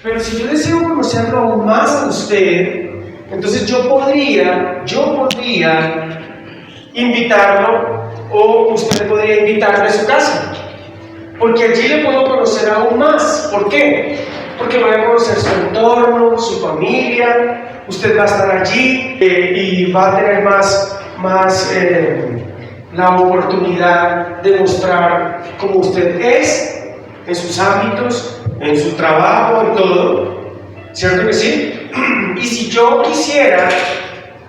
Pero si yo deseo conocerlo aún más a usted, entonces yo podría invitarlo, o usted podría invitarme a su casa. Porque allí le puedo conocer aún más. ¿Por qué? Porque va a conocer su entorno, su familia, usted va a estar allí y va a tener más la oportunidad de mostrar cómo usted es en sus ámbitos, en su trabajo, en todo. ¿Cierto que sí? Y si yo quisiera,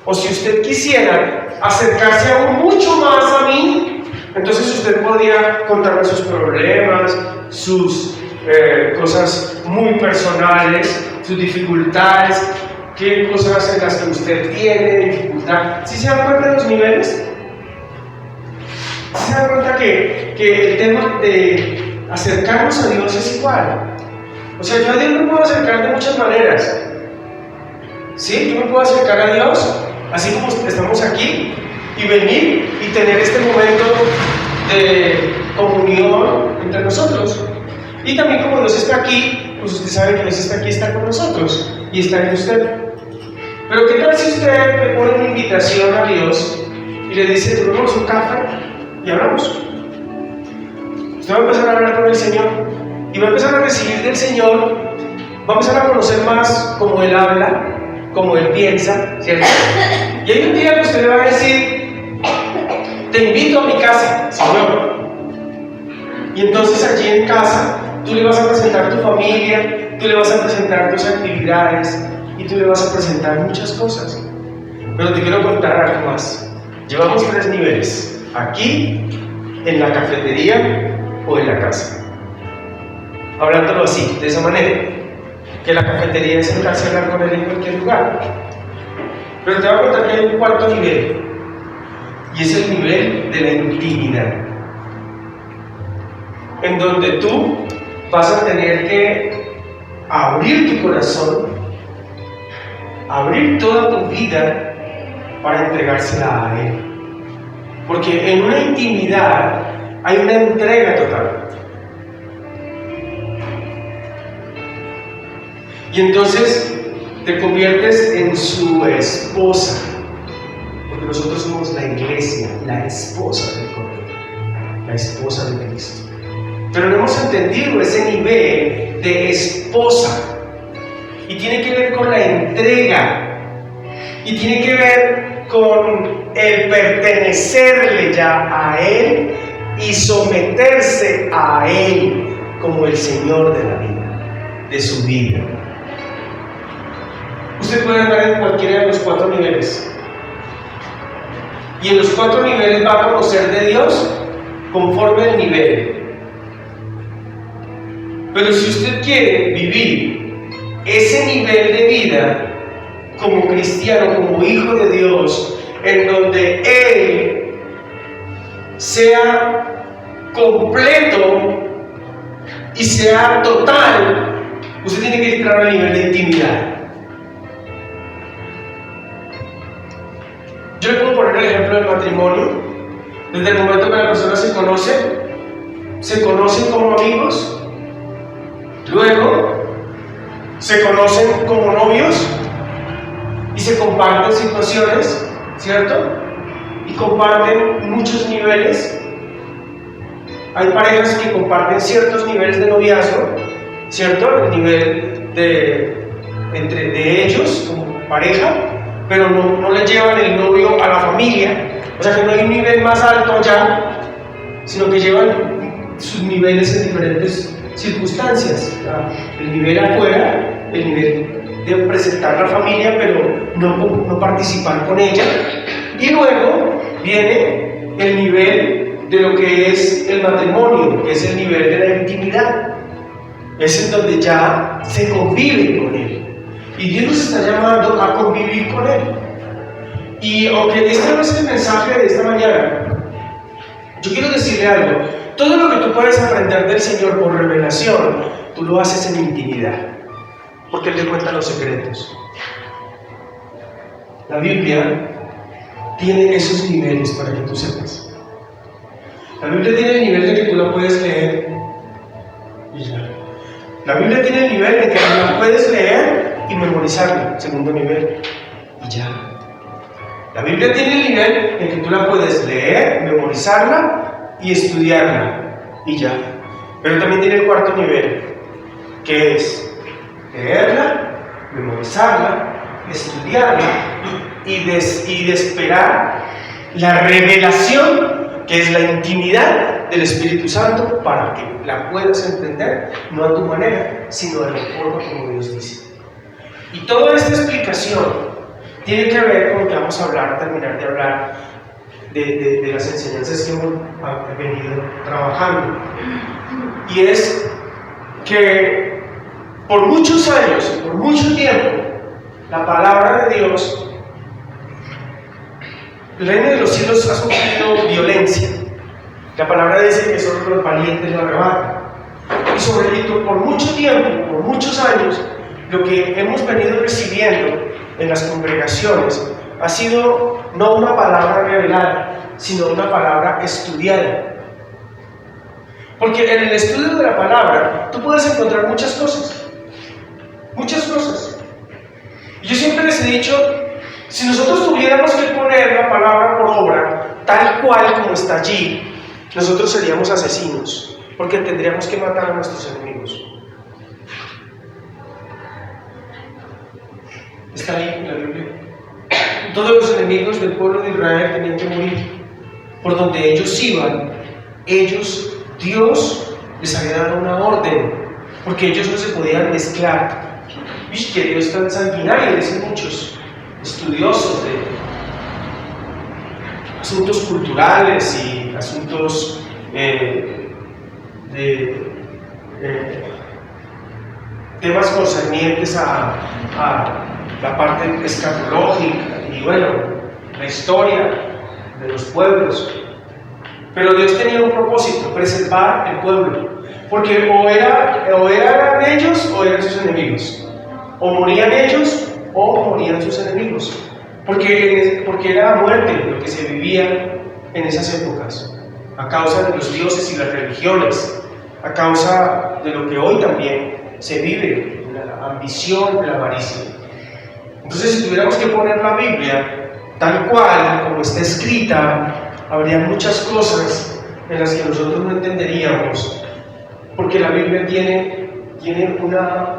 o si usted quisiera acercarse aún mucho más a mí, entonces usted podría contarme sus problemas, sus cosas muy personales, sus dificultades, qué cosas en las que usted tiene dificultad. ¿Sí se dan cuenta de los niveles? ¿Sí se dan cuenta que el tema de acercarnos a Dios es igual? O sea, yo a Dios me puedo acercar de muchas maneras. ¿Sí? Yo me puedo acercar a Dios, así como estamos aquí, y venir y tener este momento de comunión entre nosotros. Y también como Dios está aquí, pues usted sabe que Dios está aquí, está con nosotros, y está en usted. Pero ¿qué tal si usted le pone una invitación a Dios y le dice, tomemos un café y hablamos? Usted va a empezar a hablar con el Señor y va a empezar a recibir del Señor, va a empezar a conocer más cómo Él habla, cómo Él piensa, ¿cierto? Y hay un día que usted le va a decir, te invito a mi casa, Señor. Y entonces allí en casa, tú le vas a presentar tu familia, tú le vas a presentar tus actividades y tú le vas a presentar muchas cosas. Pero te quiero contar algo más. Llevamos 3 niveles, aquí, en la cafetería o en la casa. Hablándolo así, de esa manera, que la cafetería es sentarse a hablar con él en cualquier lugar. Pero te voy a contar que hay un 4.º nivel, y es el nivel de la intimidad, en donde tú vas a tener que abrir tu corazón, abrir toda tu vida para entregársela a Él. Porque en una intimidad hay una entrega total. Y entonces te conviertes en su esposa, porque nosotros somos la iglesia, la esposa del Cordero, la esposa de Cristo. Pero no hemos entendido ese nivel de esposa, y tiene que ver con la entrega, y tiene que ver con el pertenecerle ya a Él y someterse a Él como el Señor de la vida, de su vida. Usted puede andar en cualquiera de los 4 niveles, y en los 4 niveles va a conocer de Dios conforme al nivel. Pero si usted quiere vivir ese nivel de vida como cristiano, como hijo de Dios, en donde Él sea completo y sea total, usted tiene que entrar al nivel de intimidad. Yo le puedo poner el ejemplo del matrimonio. Desde el momento que la persona se conocen como amigos, luego se conocen como novios y se comparten situaciones, ¿cierto? Y comparten muchos niveles. Hay parejas que comparten ciertos niveles de noviazgo, ¿cierto? El nivel de ellos como pareja, pero no le llevan el novio a la familia. O sea que no hay un nivel más alto allá, sino que llevan sus niveles en diferentes circunstancias. El nivel afuera, el nivel de presentar la familia, pero no participar con ella. Y luego viene el nivel de lo que es el matrimonio, que es el nivel de la intimidad. Es en donde ya se convive con Él. Y Dios nos está llamando a convivir con Él. Y aunque este no es el mensaje de esta mañana, yo quiero decirle algo. Todo lo que tú puedes aprender del Señor por revelación, tú lo haces en intimidad, porque Él te cuenta los secretos. La Biblia tiene esos niveles para que tú sepas. La Biblia tiene el nivel de que tú la puedes leer y ya. La Biblia tiene el nivel en que tú la puedes leer y memorizarla, segundo nivel, y ya. La Biblia tiene el nivel en que tú la puedes leer, memorizarla y estudiarla, y ya. Pero también tiene el cuarto nivel, que es leerla, memorizarla, estudiarla y de esperar la revelación, que es la intimidad del Espíritu Santo, para que la puedas entender, no a tu manera, sino de la forma como Dios dice. Y toda esta explicación tiene que ver con lo que vamos a hablar, terminar de hablar de las enseñanzas que hemos venido trabajando. Y es que por muchos años, por mucho tiempo, la palabra de Dios, el reino de los cielos ha sufrido violencia. La palabra dice que solo los valientes lo arrebatan. Y sobre todo, por mucho tiempo, por muchos años, lo que hemos venido recibiendo en las congregaciones ha sido no una palabra revelada, sino una palabra estudiada. Porque en el estudio de la palabra tú puedes encontrar muchas cosas. Muchas cosas. Y yo siempre les he dicho, si nosotros tuviéramos que poner la palabra por obra, tal cual como está allí, nosotros seríamos asesinos, porque tendríamos que matar a nuestros enemigos. Está ahí en la Biblia. Todos los enemigos del pueblo de Israel tenían que morir. Por donde ellos iban, Dios les había dado una orden, porque ellos no se podían mezclar. ¿Viste que Dios es tan sanguinario? Dicen muchos estudiosos de asuntos culturales y asuntos temas concernientes a la parte escatológica y bueno, la historia de los pueblos. Pero Dios tenía un propósito: preservar el pueblo, porque o eran ellos o eran sus enemigos, o morían ellos o morían sus enemigos, porque era muerte lo que se vivía en esas épocas, a causa de los dioses y las religiones, a causa de lo que hoy también se vive, la ambición, la avaricia. Entonces, si tuviéramos que poner la Biblia tal cual como está escrita, habría muchas cosas en las que nosotros no entenderíamos, porque la Biblia tiene una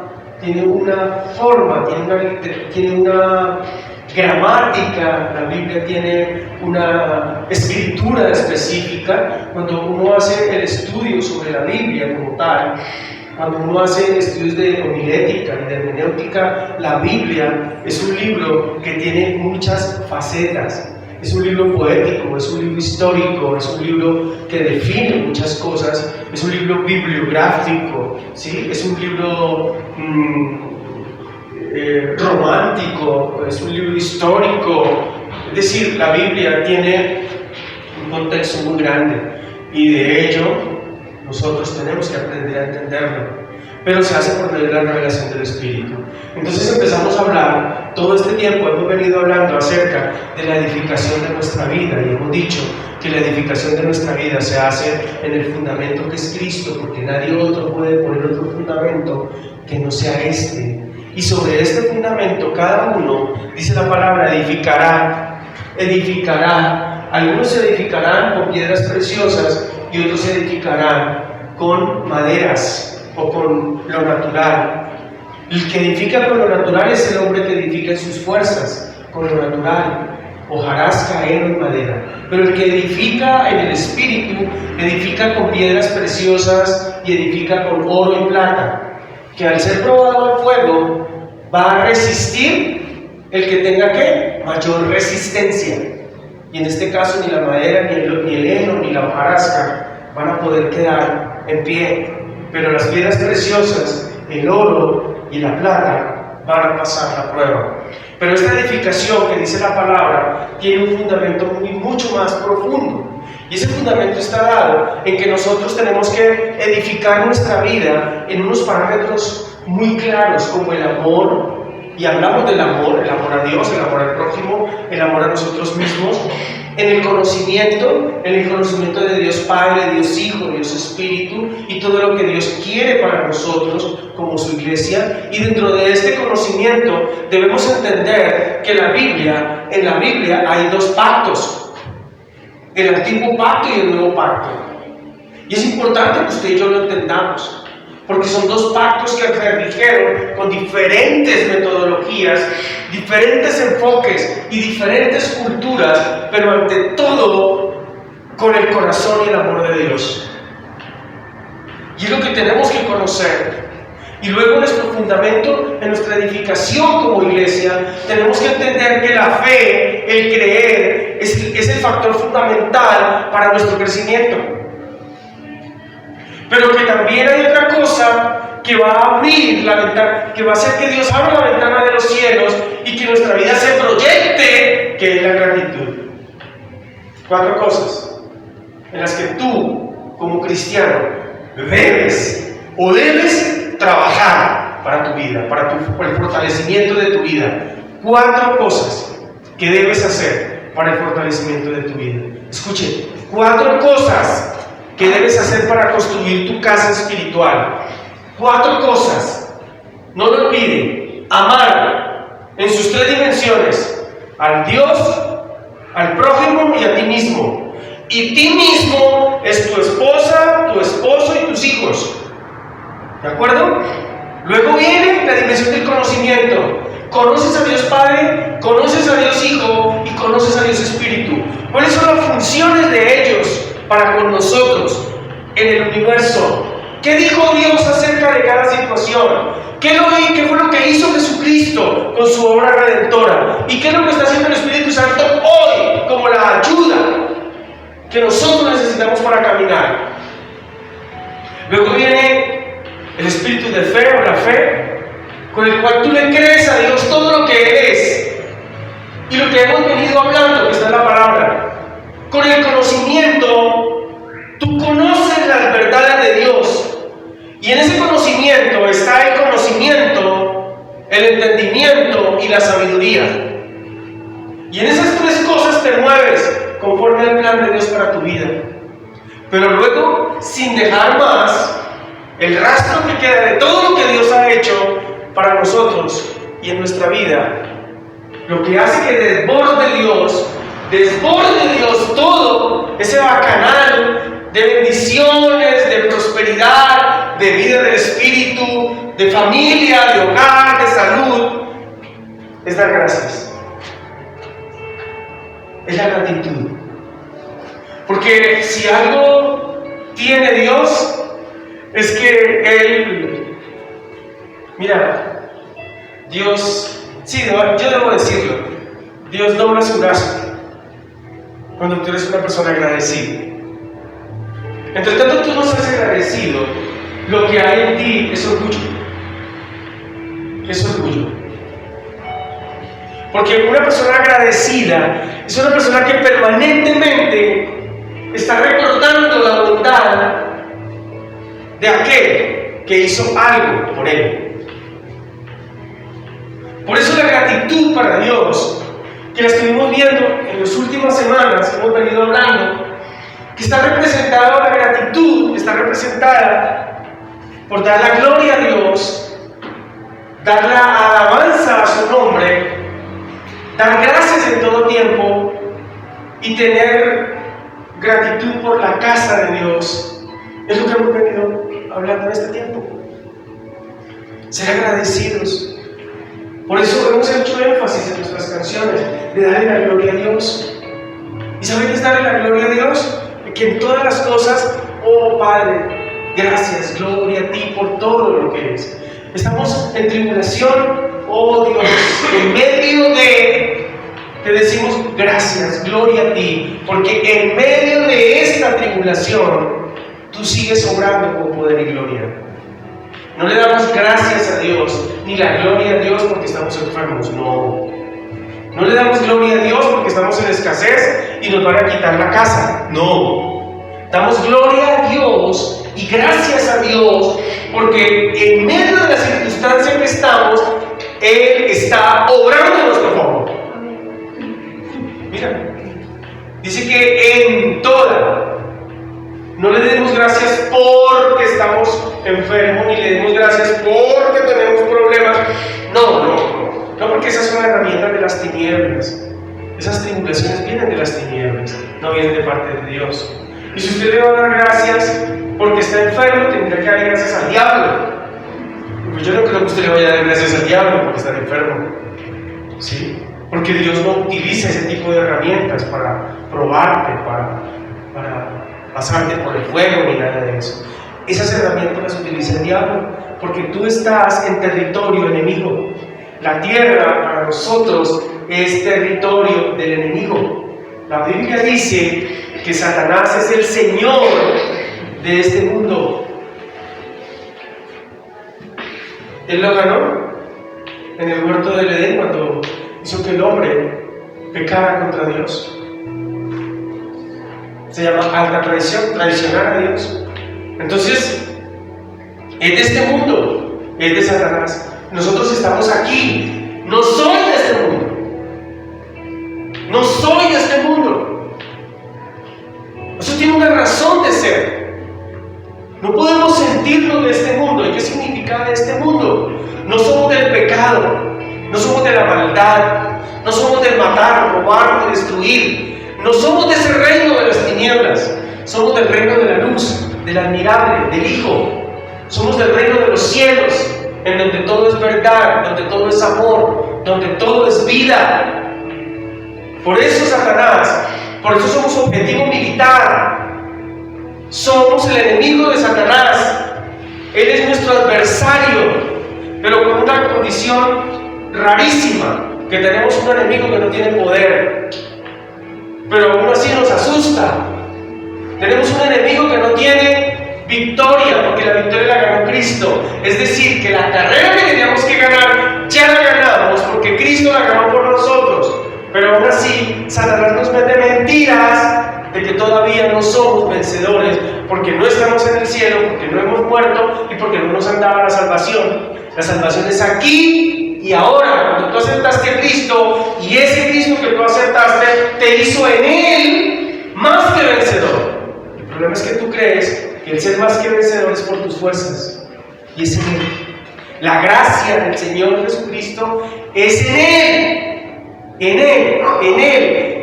forma, tiene una gramática, la Biblia tiene una escritura específica. Cuando uno hace el estudio sobre la Biblia como tal, cuando uno hace estudios de homilética y de hermenéutica, la Biblia es un libro que tiene muchas facetas. Es un libro poético, es un libro histórico, es un libro que define muchas cosas, es un libro bibliográfico, ¿sí? Es un libro romántico, es un libro histórico. Es decir, la Biblia tiene un contexto muy grande y de ello nosotros tenemos que aprender a entenderlo, pero se hace por medio de la revelación del Espíritu. Entonces empezamos a hablar, todo este tiempo hemos venido hablando acerca de la edificación de nuestra vida, y hemos dicho que la edificación de nuestra vida se hace en el fundamento que es Cristo, porque nadie otro puede poner otro fundamento que no sea este. Y sobre este fundamento cada uno, dice la palabra, edificará. Algunos se edificarán con piedras preciosas y otros se edificarán con maderas o con lo natural. El que edifica con lo natural es el hombre que edifica en sus fuerzas, con lo natural, hojarasca, heno y madera. Pero el que edifica en el Espíritu, edifica con piedras preciosas y edifica con oro y plata, que al ser probado al fuego va a resistir el que tenga ¿qué? Mayor resistencia. Y en este caso ni la madera, ni el heno, ni la hojarasca van a poder quedar en pie, pero las piedras preciosas, el oro y la plata van a pasar la prueba. Pero esta edificación que dice la palabra tiene un fundamento mucho más profundo, y ese fundamento está dado en que nosotros tenemos que edificar nuestra vida en unos parámetros muy claros, como el amor. Y hablamos del amor, el amor a Dios, el amor al prójimo, el amor a nosotros mismos, en el conocimiento de Dios Padre, Dios Hijo, Dios Espíritu y todo lo que Dios quiere para nosotros como su iglesia. Y dentro de este conocimiento debemos entender que en la Biblia hay dos pactos, el antiguo pacto y el nuevo pacto. Y es importante que usted y yo lo entendamos, porque son dos pactos que se rigen con diferentes metodologías, diferentes enfoques y diferentes culturas, pero ante todo con el corazón y el amor de Dios. Y es lo que tenemos que conocer. Y luego en nuestro fundamento, en nuestra edificación como iglesia, tenemos que entender que la fe, el creer, es el factor fundamental para nuestro crecimiento. Pero que también hay otra cosa que va a abrir la ventana, que va a hacer que Dios abra la ventana de los cielos y que nuestra vida se proyecte, que es la gratitud. 4 cosas en las que tú, como cristiano, debes trabajar para tu vida, para el fortalecimiento de tu vida. 4 cosas que debes hacer para el fortalecimiento de tu vida. Escuchen, 4 cosas que debes hacer para construir tu casa espiritual. 4 cosas. No lo olviden. Amar en sus 3 dimensiones: al Dios, al prójimo y a ti mismo. Y ti mismo es tu esposa, tu esposo y tus hijos. ¿De acuerdo? Luego viene la dimensión del conocimiento. Conoces a Dios Padre, conoces a Dios Hijo y conoces a Dios Espíritu. ¿Cuáles son las funciones de ellos para con nosotros en el universo? ¿Qué dijo Dios acerca de cada situación? ¿Qué fue lo que hizo Jesucristo con su obra redentora? ¿Y qué es lo que está haciendo el Espíritu Santo hoy como la ayuda que nosotros necesitamos para caminar? Luego viene el espíritu de fe o la fe, con el cual tú le crees a Dios todo lo que Él es y lo que hemos venido hablando, que está en la palabra. Con el conocimiento, tú conoces las verdades de Dios, y en ese conocimiento está el conocimiento, el entendimiento y la sabiduría. Y en esas 3 cosas te mueves conforme al plan de Dios para tu vida. Pero luego, sin dejar más, el rastro que queda de todo lo que Dios ha hecho para nosotros y en nuestra vida, lo que hace que desborde Dios todo ese bacanal de bendiciones, de prosperidad, de vida del Espíritu, de familia, de hogar, de salud, es dar gracias. Es la gratitud. Porque si algo tiene Dios, es que Él, mira, Dios, sí, yo debo decirlo, Dios dobla su brazo cuando tú eres una persona agradecida. Entre tanto tú no seas agradecido, lo que hay en ti es orgullo. Es orgullo. Porque una persona agradecida es una persona que permanentemente está recordando la bondad de aquel que hizo algo por él. Por eso la gratitud para Dios, que la estuvimos viendo en las últimas semanas, que hemos venido hablando, que está representada, la gratitud está representada por dar la gloria a Dios, dar la alabanza a su nombre, dar gracias en todo tiempo y tener gratitud por la casa de Dios. Es lo que hemos venido hablando en este tiempo. Ser agradecidos. Por eso hemos hecho énfasis en nuestras canciones de darle la gloria a Dios. ¿Y saben qué es darle la gloria a Dios? Que en todas las cosas, oh Padre, gracias, gloria a ti por todo lo que eres. Estamos en tribulación, oh Dios, en medio de, te decimos gracias, gloria a ti, porque en medio de esta tribulación, tú sigues obrando con poder y gloria. No le damos gracias a Dios, ni la gloria a Dios porque estamos enfermos, no. No le damos gloria a Dios porque estamos en escasez y nos van a quitar la casa, no. Damos gloria a Dios y gracias a Dios porque en medio de la circunstancia que estamos, Él está obrando a nuestro favor. Mira, Dice que en toda. No le demos gracias porque estamos enfermos, ni le demos gracias porque tenemos problemas. No, porque esas son herramientas de las tinieblas. Esas tribulaciones vienen de las tinieblas, no vienen de parte de Dios. Y si usted le va a dar gracias porque está enfermo, tendrá que dar gracias al diablo. Pues yo no creo que usted le vaya a dar gracias al diablo porque está enfermo, ¿sí? Porque Dios no utiliza ese tipo de herramientas para probarte, para pasarte por el fuego ni nada de eso. Esas herramientas las utiliza el diablo porque tú estás en territorio enemigo. La tierra para nosotros es territorio del enemigo. La Biblia dice que Satanás es el señor de este mundo. Él lo ganó en el huerto del Edén cuando hizo que el hombre pecara contra Dios. Se llama alta traición, traicionar a Dios. Entonces, es de este mundo, es de Satanás. Nosotros estamos aquí. No soy de este mundo. No soy de este mundo. Eso tiene una razón de ser. No podemos sentirnos de este mundo. ¿Y qué significa de este mundo? No somos del pecado, no somos de la maldad, no somos del matar, robar, destruir. No somos de ese reino de las tinieblas. Somos del reino de la luz, del admirable, del Hijo. Somos del reino de los cielos, en donde todo es verdad, donde todo es amor, donde todo es vida. Por eso Satanás, por eso somos objetivo militar. Somos el enemigo de Satanás. Él es nuestro adversario, pero con una condición rarísima, que tenemos un enemigo que no tiene poder, pero aún así nos asusta. Tenemos un enemigo que no tiene victoria, porque la victoria la ganó Cristo. Es decir, que la carrera que teníamos que ganar, ya la ganamos, porque Cristo la ganó por nosotros. Pero aún así, Satanás nos mete mentiras de que todavía no somos vencedores, porque no estamos en el cielo, porque no hemos muerto y porque no nos han dado la salvación. La salvación es aquí y ahora, cuando tú aceptaste a Cristo, y ese Cristo que tú aceptaste te hizo en Él más que vencedor. El problema es que tú crees que el ser más que vencedor es por tus fuerzas, y es en Él. La gracia del Señor Jesucristo es en Él,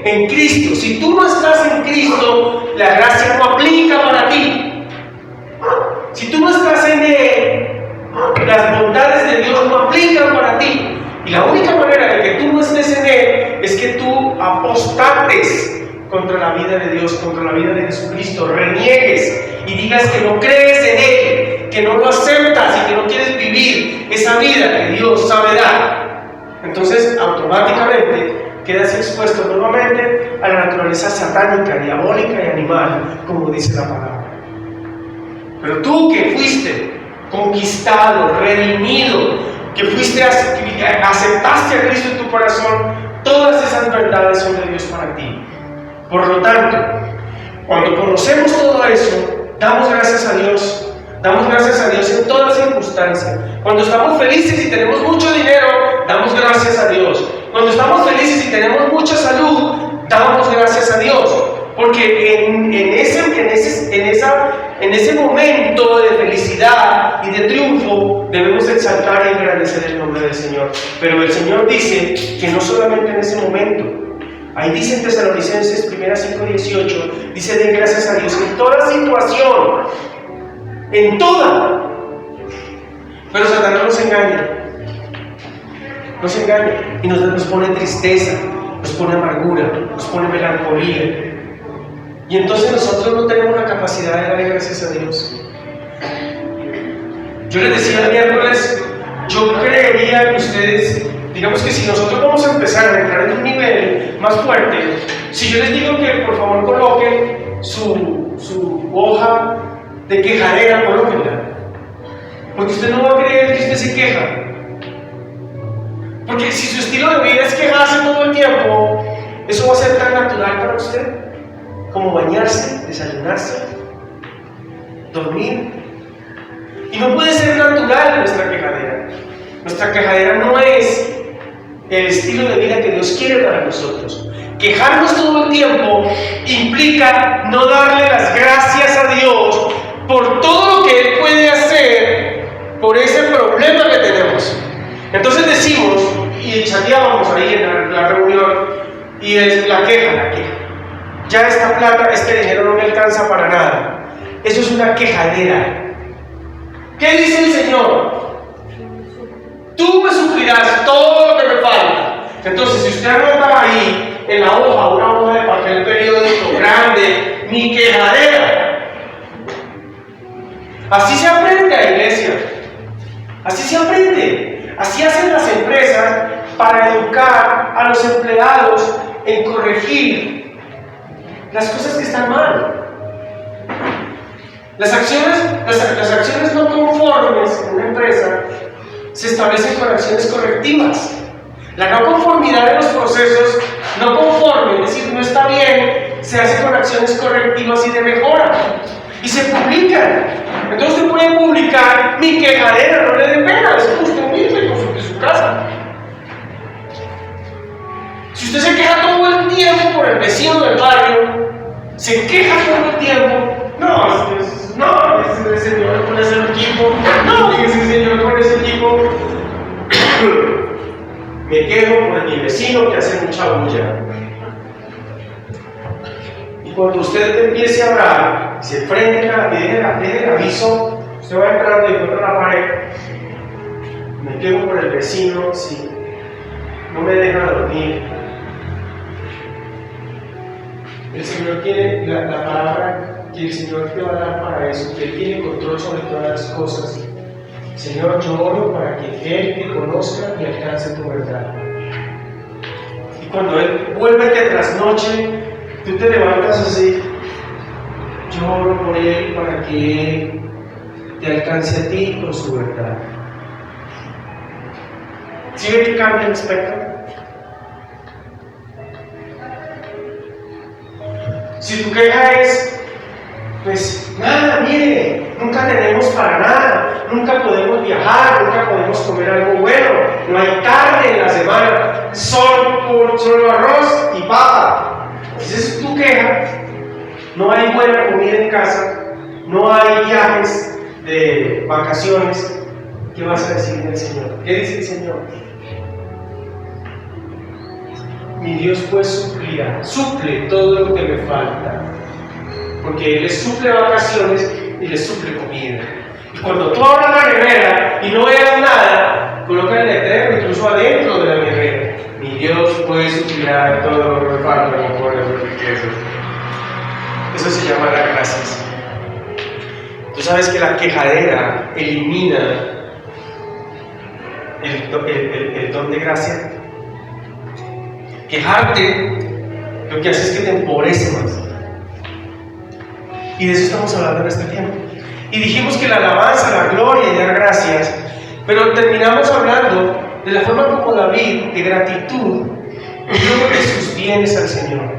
en Cristo. Si tú no estás en Cristo, la gracia no aplica para ti. Si tú no estás en Él, las bondades de Dios no aplican para ti. Y la única manera de que tú no estés en Él es que tú apostates contra la vida de Dios, contra la vida de Jesucristo, reniegues y digas que no crees en Él, que no lo aceptas y que no quieres vivir esa vida que Dios sabe dar. Entonces, automáticamente quedas expuesto nuevamente a la naturaleza satánica, diabólica y animal, como dice la palabra. Pero tú que fuiste conquistado, redimido, que aceptaste a Cristo en tu corazón, todas esas verdades son de Dios para ti. Por lo tanto, cuando conocemos todo eso, damos gracias a Dios. Damos gracias a Dios en todas circunstancias. Cuando estamos felices y tenemos mucho dinero, damos gracias a Dios. Cuando estamos felices y tenemos mucha salud, damos gracias a Dios. Porque en ese momento de felicidad y de triunfo debemos exaltar y agradecer el nombre del Señor. Pero el Señor dice que no solamente en ese momento. Ahí dice en Tesalonicenses 1:5-18, dice: den gracias a Dios en toda situación, en toda. Pero Satanás nos engaña y nos pone tristeza, nos pone amargura, nos pone melancolía. Y entonces nosotros no tenemos la capacidad de darle gracias a Dios. Yo les decía el miércoles, yo creería que ustedes, digamos que si nosotros vamos a empezar a entrar en un nivel más fuerte, si yo les digo que por favor coloquen su hoja de quejadera, colóquenla. Porque usted no va a creer que usted se queja. Porque si su estilo de vida es quejarse todo el tiempo, eso va a ser tan natural para usted como bañarse, desayunarse, dormir. Y no puede ser natural nuestra quejadera. Nuestra quejadera no es el estilo de vida que Dios quiere para nosotros. Quejarnos todo el tiempo implica no darle las gracias a Dios por todo lo que Él puede hacer por ese problema que tenemos. Entonces decimos, y chateábamos ahí en la reunión, y es la queja. Ya esta plata, este dinero no me alcanza para nada. Eso es una quejadera. ¿Qué dice el Señor? Tú me suplirás todo lo que me falta. Entonces, si usted anota ahí en la hoja, una hoja de papel periódico grande, mi quejadera. Así se aprende a la iglesia. Así se aprende. Así hacen las empresas para educar a los empleados en corregir las cosas que están mal. Las acciones no conformes en una empresa se establecen con acciones correctivas. La no conformidad de los procesos no conforme, es decir, no está bien, se hace con acciones correctivas y de mejora. Y se publican. Entonces usted puede publicar mi quejadera, no le dé pena, es como usted mismo y consulte su casa. Si usted se queja todo el tiempo por el vecino del barrio, se queja todo el tiempo, ese señor con ese equipo, ese señor con ese equipo. Me quejo por mi vecino que hace mucha bulla. Y cuando usted empiece a hablar, se prende deje el aviso, usted va entrando y encuentra la pared. Me quejo por el vecino, si no me deja dormir. El Señor tiene la palabra que el Señor te va a dar para eso, que Él tiene control sobre todas las cosas. Señor, yo oro para que Él te conozca y alcance tu verdad. Y cuando Él vuelve te trasnoche, tú te levantas así. Yo oro por Él para que Él te alcance a ti con su verdad. ¿Sí ve que cambia el espectro? Si tu queja es, pues nada, mire, nunca tenemos para nada, nunca podemos viajar, nunca podemos comer algo bueno, no hay carne en la semana, solo arroz y papa. Si esa es tu queja, no hay buena comida en casa, no hay viajes de vacaciones, ¿qué vas a decir del Señor? ¿Qué dice el Señor? Mi Dios pues suple todo lo que me falta, porque Él les suple vacaciones y les suple comida. Y cuando tú abras la nevera y no veas nada, coloca el letrero incluso adentro de la nevera. Mi Dios pues suplirá todo lo que me falta conforme a sus riquezas. Eso se llama dar gracias. Tú sabes que la quejadera elimina el don de gracia. Quejarte lo que hace es que te empobrece más. Y de eso estamos hablando en este tiempo. Y dijimos que la alabanza, la gloria y dar gracias, pero terminamos hablando de la forma como David, de gratitud, dio de sus bienes al Señor.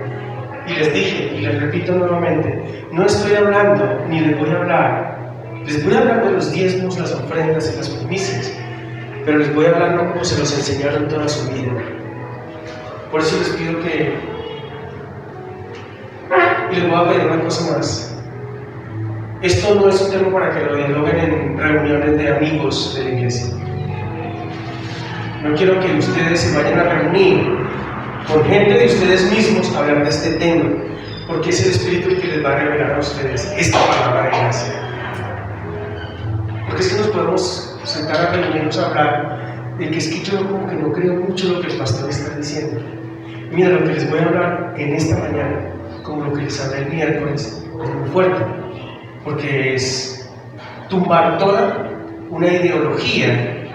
Y les dije, y les repito nuevamente, no estoy hablando, ni les voy a hablar. Les voy a hablar de los diezmos, las ofrendas y las primicias, pero les voy a hablar no como se los enseñaron toda su vida. Por eso les pido que, y les voy a pedir una cosa más. Esto no es un tema para que lo dialoguen en reuniones de amigos de la iglesia. No quiero que ustedes se vayan a reunir con gente de ustedes mismos a hablar de este tema, porque es el Espíritu el que les va a revelar a ustedes esta palabra de gracia. Porque es que nos podemos sentar a reunirnos a hablar de que es que yo como que no creo mucho lo que el pastor está diciendo. Mira, lo que les voy a hablar en esta mañana, como lo que les hablé el miércoles, es muy fuerte, porque es tumbar toda una ideología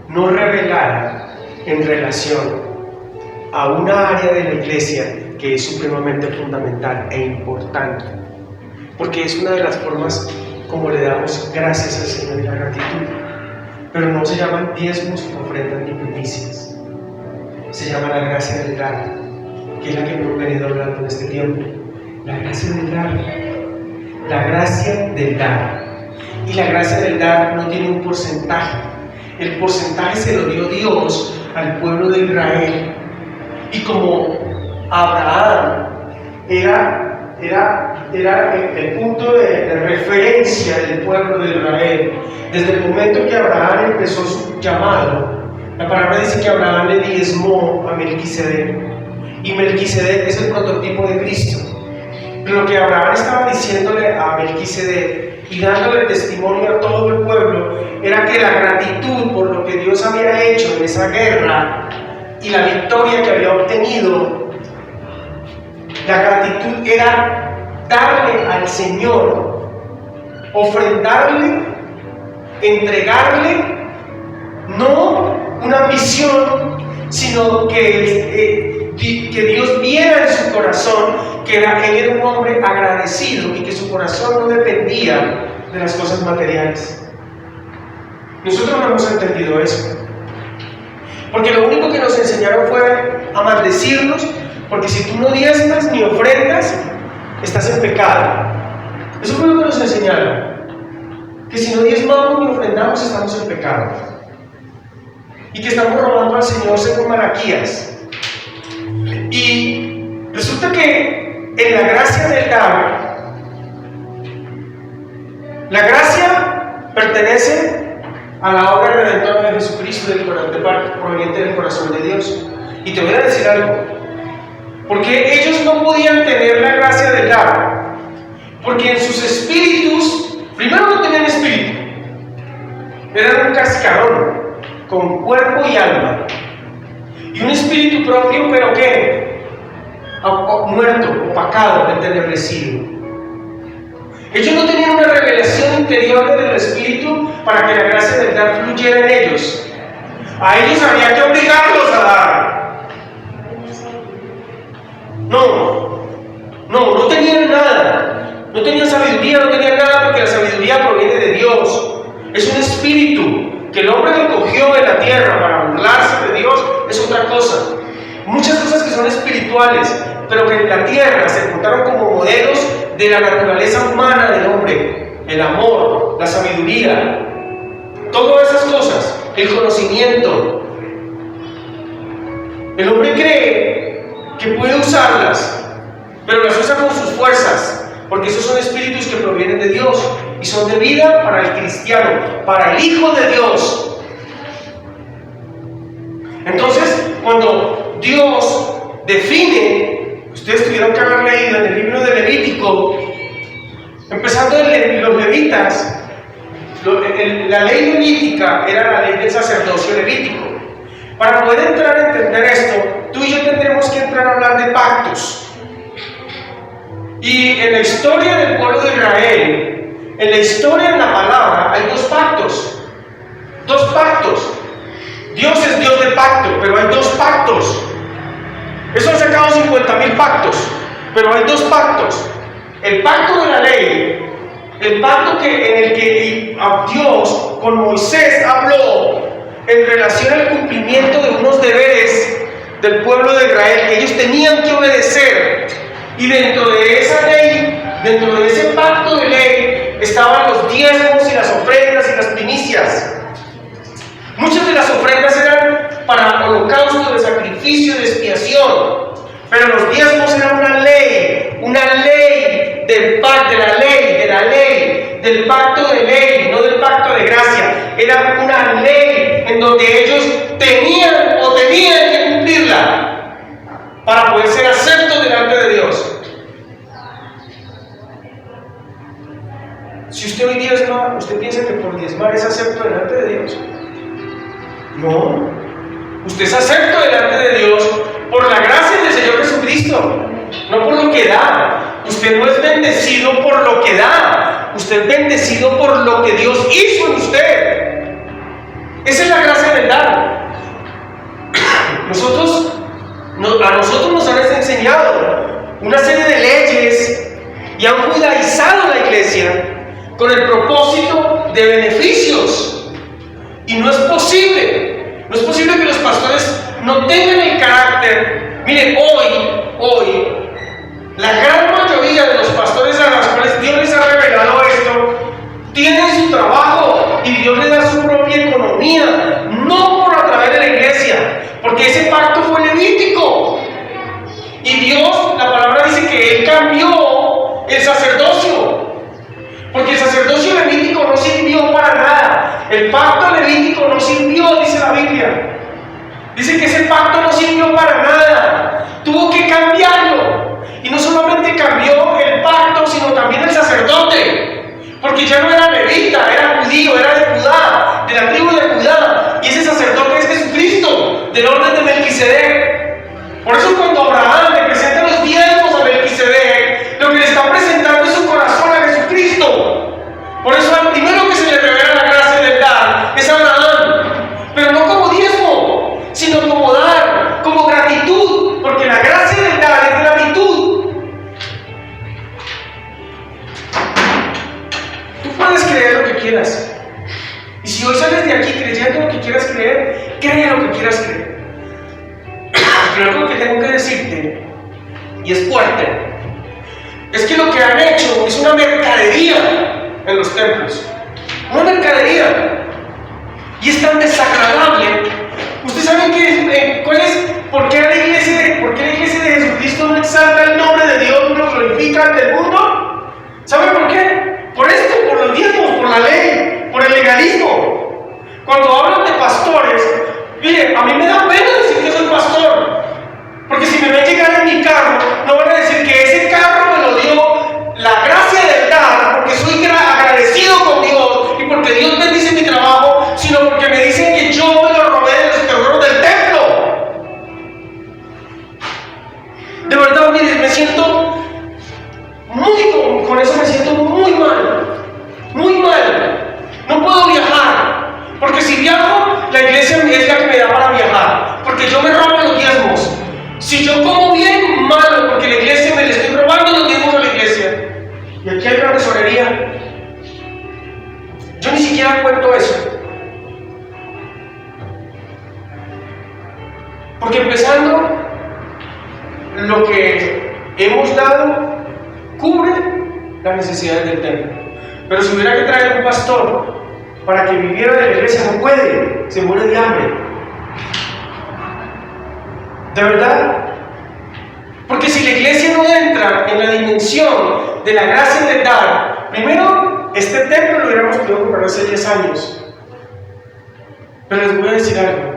no revelada en relación a una área de la iglesia que es supremamente fundamental e importante, porque es una de las formas como le damos gracias al Señor y la gratitud. Pero no se llaman diezmos, ofrendas ni primicias. Se llama la gracia del dar, que es la que hemos venido hablando en este tiempo. La gracia del dar. La gracia del dar. Y la gracia del dar no tiene un porcentaje. El porcentaje se lo dio Dios al pueblo de Israel. Y como Abraham era el punto de referencia del pueblo de Israel. Desde el momento que Abraham empezó su llamado, la palabra dice que Abraham le diezmó a Melquisedec, y Melquisedec es el prototipo de Cristo. Lo que Abraham estaba diciéndole a Melquisedec y dándole testimonio a todo el pueblo era que la gratitud por lo que Dios había hecho en esa guerra y la victoria que había obtenido, la gratitud era darle al Señor, ofrendarle, entregarle, no una ambición, sino que Dios viera en su corazón que él era un hombre agradecido y que su corazón no dependía de las cosas materiales. Nosotros no hemos entendido eso, porque lo único que nos enseñaron fue a maldecirnos, porque si tú no diezmas ni ofrendas, estás en pecado. Eso fue lo que nos enseñaron, que si no diezmamos ni ofrendamos, estamos en pecado, y que estamos robando al Señor según Malaquías. Y resulta que en la gracia del dar, la gracia pertenece a la obra redentora de Jesucristo proveniente del corazón de Dios. Y te voy a decir algo, porque ellos no podían tener la gracia del dar, porque en sus espíritus, primero no tenían espíritu, eran un cascarón con cuerpo y alma, y un espíritu propio, pero ¿qué? Muerto, opacado, entenebrecido. Ellos no tenían una revelación interior del Espíritu para que la gracia del dar fluyera en ellos. A ellos había que obligarlos a dar. No tenían nada. No tenían sabiduría, no tenían nada, porque la sabiduría proviene de Dios. Es un espíritu que el hombre lo cogió en la tierra para burlarse de Dios, es otra cosa. Muchas cosas que son espirituales, pero que en la tierra se juntaron como modelos de la naturaleza humana del hombre: el amor, la sabiduría, todas esas cosas, el conocimiento. El hombre cree que puede usarlas, pero las usa con sus fuerzas, porque esos son espíritus que provienen de Dios y son de vida para el cristiano, para el Hijo de Dios. Entonces, cuando Dios define, ustedes tuvieron que haber leído en el libro de Levítico, empezando en los levitas, la ley levítica era la ley del sacerdocio levítico. Para poder entrar a entender esto, tú y yo tendremos que entrar a hablar de pactos. Y en la historia del pueblo de Israel, en la historia de la palabra, hay dos pactos. Dos pactos. Dios es Dios de pacto, pero hay dos pactos. Eso han sacado 50,000 pactos, pero hay dos pactos. El pacto de la ley, el pacto en el que Dios con Moisés habló en relación al cumplimiento de unos deberes del pueblo de Israel que ellos tenían que obedecer. Y dentro de esa ley, dentro de ese pacto de ley, estaban los diezmos y las ofrendas y las primicias. Muchas de las ofrendas eran para holocausto, de sacrificio, de expiación, pero los diezmos eran una ley del pacto, del pacto de ley, no del pacto de gracia. Era una ley en donde ellos tenían que cumplirla para poder ser aceptos delante de Dios. Si usted hoy diezma, ¿usted piensa que por diezmar es acepto delante de Dios? No, usted es acepto delante de Dios por la gracia del Señor Jesucristo, no por lo que da. Usted no es bendecido por lo que da, usted es bendecido por lo que Dios hizo en usted. Esa es la gracia del dar. A nosotros nos han enseñado una serie de leyes y han judaizado la iglesia con el propósito de beneficios. Y no es posible que los pastores no tengan el carácter. Miren, hoy, la gran mayoría de los pastores a los cuales Dios les ha revelado esto, tienen su trabajo y Dios les da su propia economía, no por a través de la iglesia, porque ese pacto fue levítico. Y El pacto levítico no sirvió, dice la Biblia. Dice que ese pacto no sirvió para nada. Tuvo que cambiarlo. Y no solamente cambió el pacto, sino también el sacerdote. Porque ya no era levita, era judío, era de Judá, de la tribu de Judá. Y ese sacerdote es Jesucristo, del orden de Melquisedec. Por eso cuando Abraham le presenta los diezmos a Melquisedec, lo que le está presentando es su corazón a Jesucristo. Por eso al primero que se le revela la gracia del dar es Abraham. Pero no como diezmo, sino como dar, como gratitud, porque la gracia del dar es gratitud. Tú puedes creer lo que quieras. Y si hoy sales de aquí creyendo lo que quieras creer, cree lo que quieras creer. Pero algo que tengo que decirte, y es fuerte, es que lo que han hecho es una mercadería en los templos. Una mercadería. Y es tan desagradable. ¿Ustedes saben por qué la iglesia de Jesucristo no exalta el nombre de Dios, no lo glorifica ante el mundo? ¿Saben por qué? Por esto, por los diezmos, por la ley, por el legalismo. Cuando hablan de pastores, mire, a mí me da pena decir que soy pastor. Porque si me ven llegar en mi carro, no van a decir que ese carro me lo dio la gracia del dar, porque soy agradecido con Dios y porque Dios bendice mi trabajo, sino porque me dicen que yo me lo robé de los tesoros del templo. De verdad, mire, me siento con eso me siento muy mal. Muy mal. No puedo viajar, porque si viajo, la iglesia es la que me da para viajar, porque yo me robo los diezmos. Si yo como bien, malo, porque la iglesia me le estoy robando los diezmos a la iglesia. Y aquí hay una tesorería. Yo ni siquiera cuento eso. Porque empezando, lo que hemos dado cubre las necesidades del templo. Pero si hubiera que traer un pastor para que viviera de la iglesia, no puede, se muere de hambre. ¿De verdad? Porque si la iglesia no entra en la dimensión de la gracia del dar, primero, este templo lo hubiéramos podido comprar hace 10 años. Pero les voy a decir algo.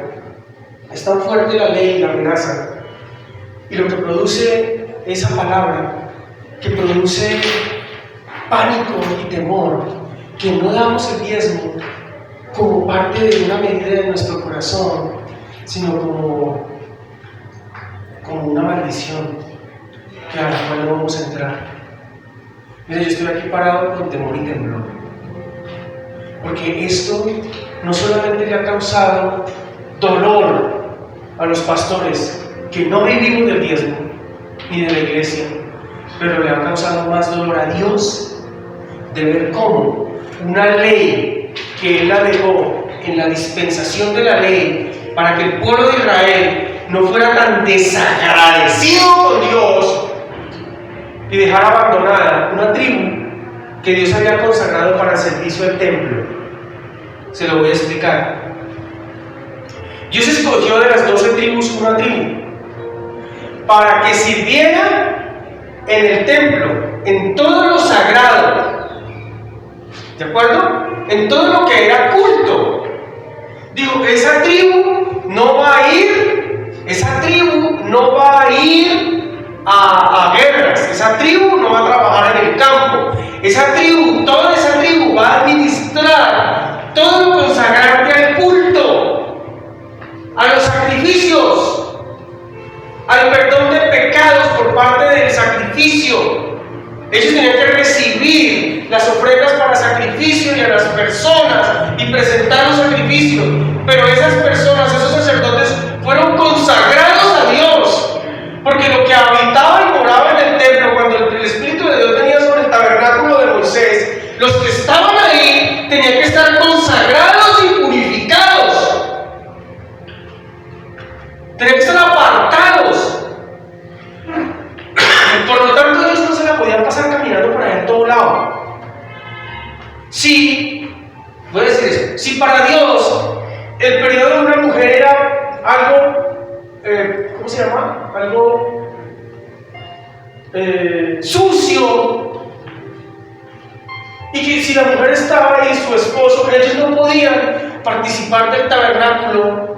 Es tan fuerte la ley y la amenaza, y lo que produce esa palabra, que produce pánico y temor, que no damos el diezmo como parte de una medida de nuestro corazón, sino como una maldición que a la cual no vamos a entrar. Mira, yo estoy aquí parado con temor y temblor, porque esto no solamente le ha causado dolor a los pastores que no vivimos del diezmo ni de la iglesia, pero le ha causado más dolor a Dios de ver cómo una ley que Él la dejó en la dispensación de la ley para que el pueblo de Israel no fuera tan desagradecido con Dios y dejara abandonada una tribu que Dios había consagrado para el servicio del templo. Se lo voy a explicar. Dios escogió de las 12 tribus una tribu para que sirviera en el templo, en todo lo sagrado, ¿de acuerdo? En todo lo que era culto. Digo, esa tribu no va a ir a guerras, esa tribu no va a trabajar en el campo, toda esa tribu va a administrar todo lo consagrante al culto, a los sacrificios, al perdón de pecados por parte del sacrificio. Ellos tenían que recibir las ofrendas para sacrificio y a las personas y presentar los sacrificios, pero esas personas, esos sacerdotes, fueron consagrados a Dios, porque lo que habitaba y moraba en el templo, cuando el Espíritu de Dios venía sobre el tabernáculo de Moisés, los que estaban ahí tenían que estar consagrados y purificados, tenían que estar apartados. Por lo tanto, ellos no se la podían pasar caminando por allá en todo lado. Voy a decir eso, si para Dios el periodo de una mujer era algo, ¿cómo se llama? Algo sucio Y que si la mujer estaba ahí, su esposo, ellos no podían participar del tabernáculo.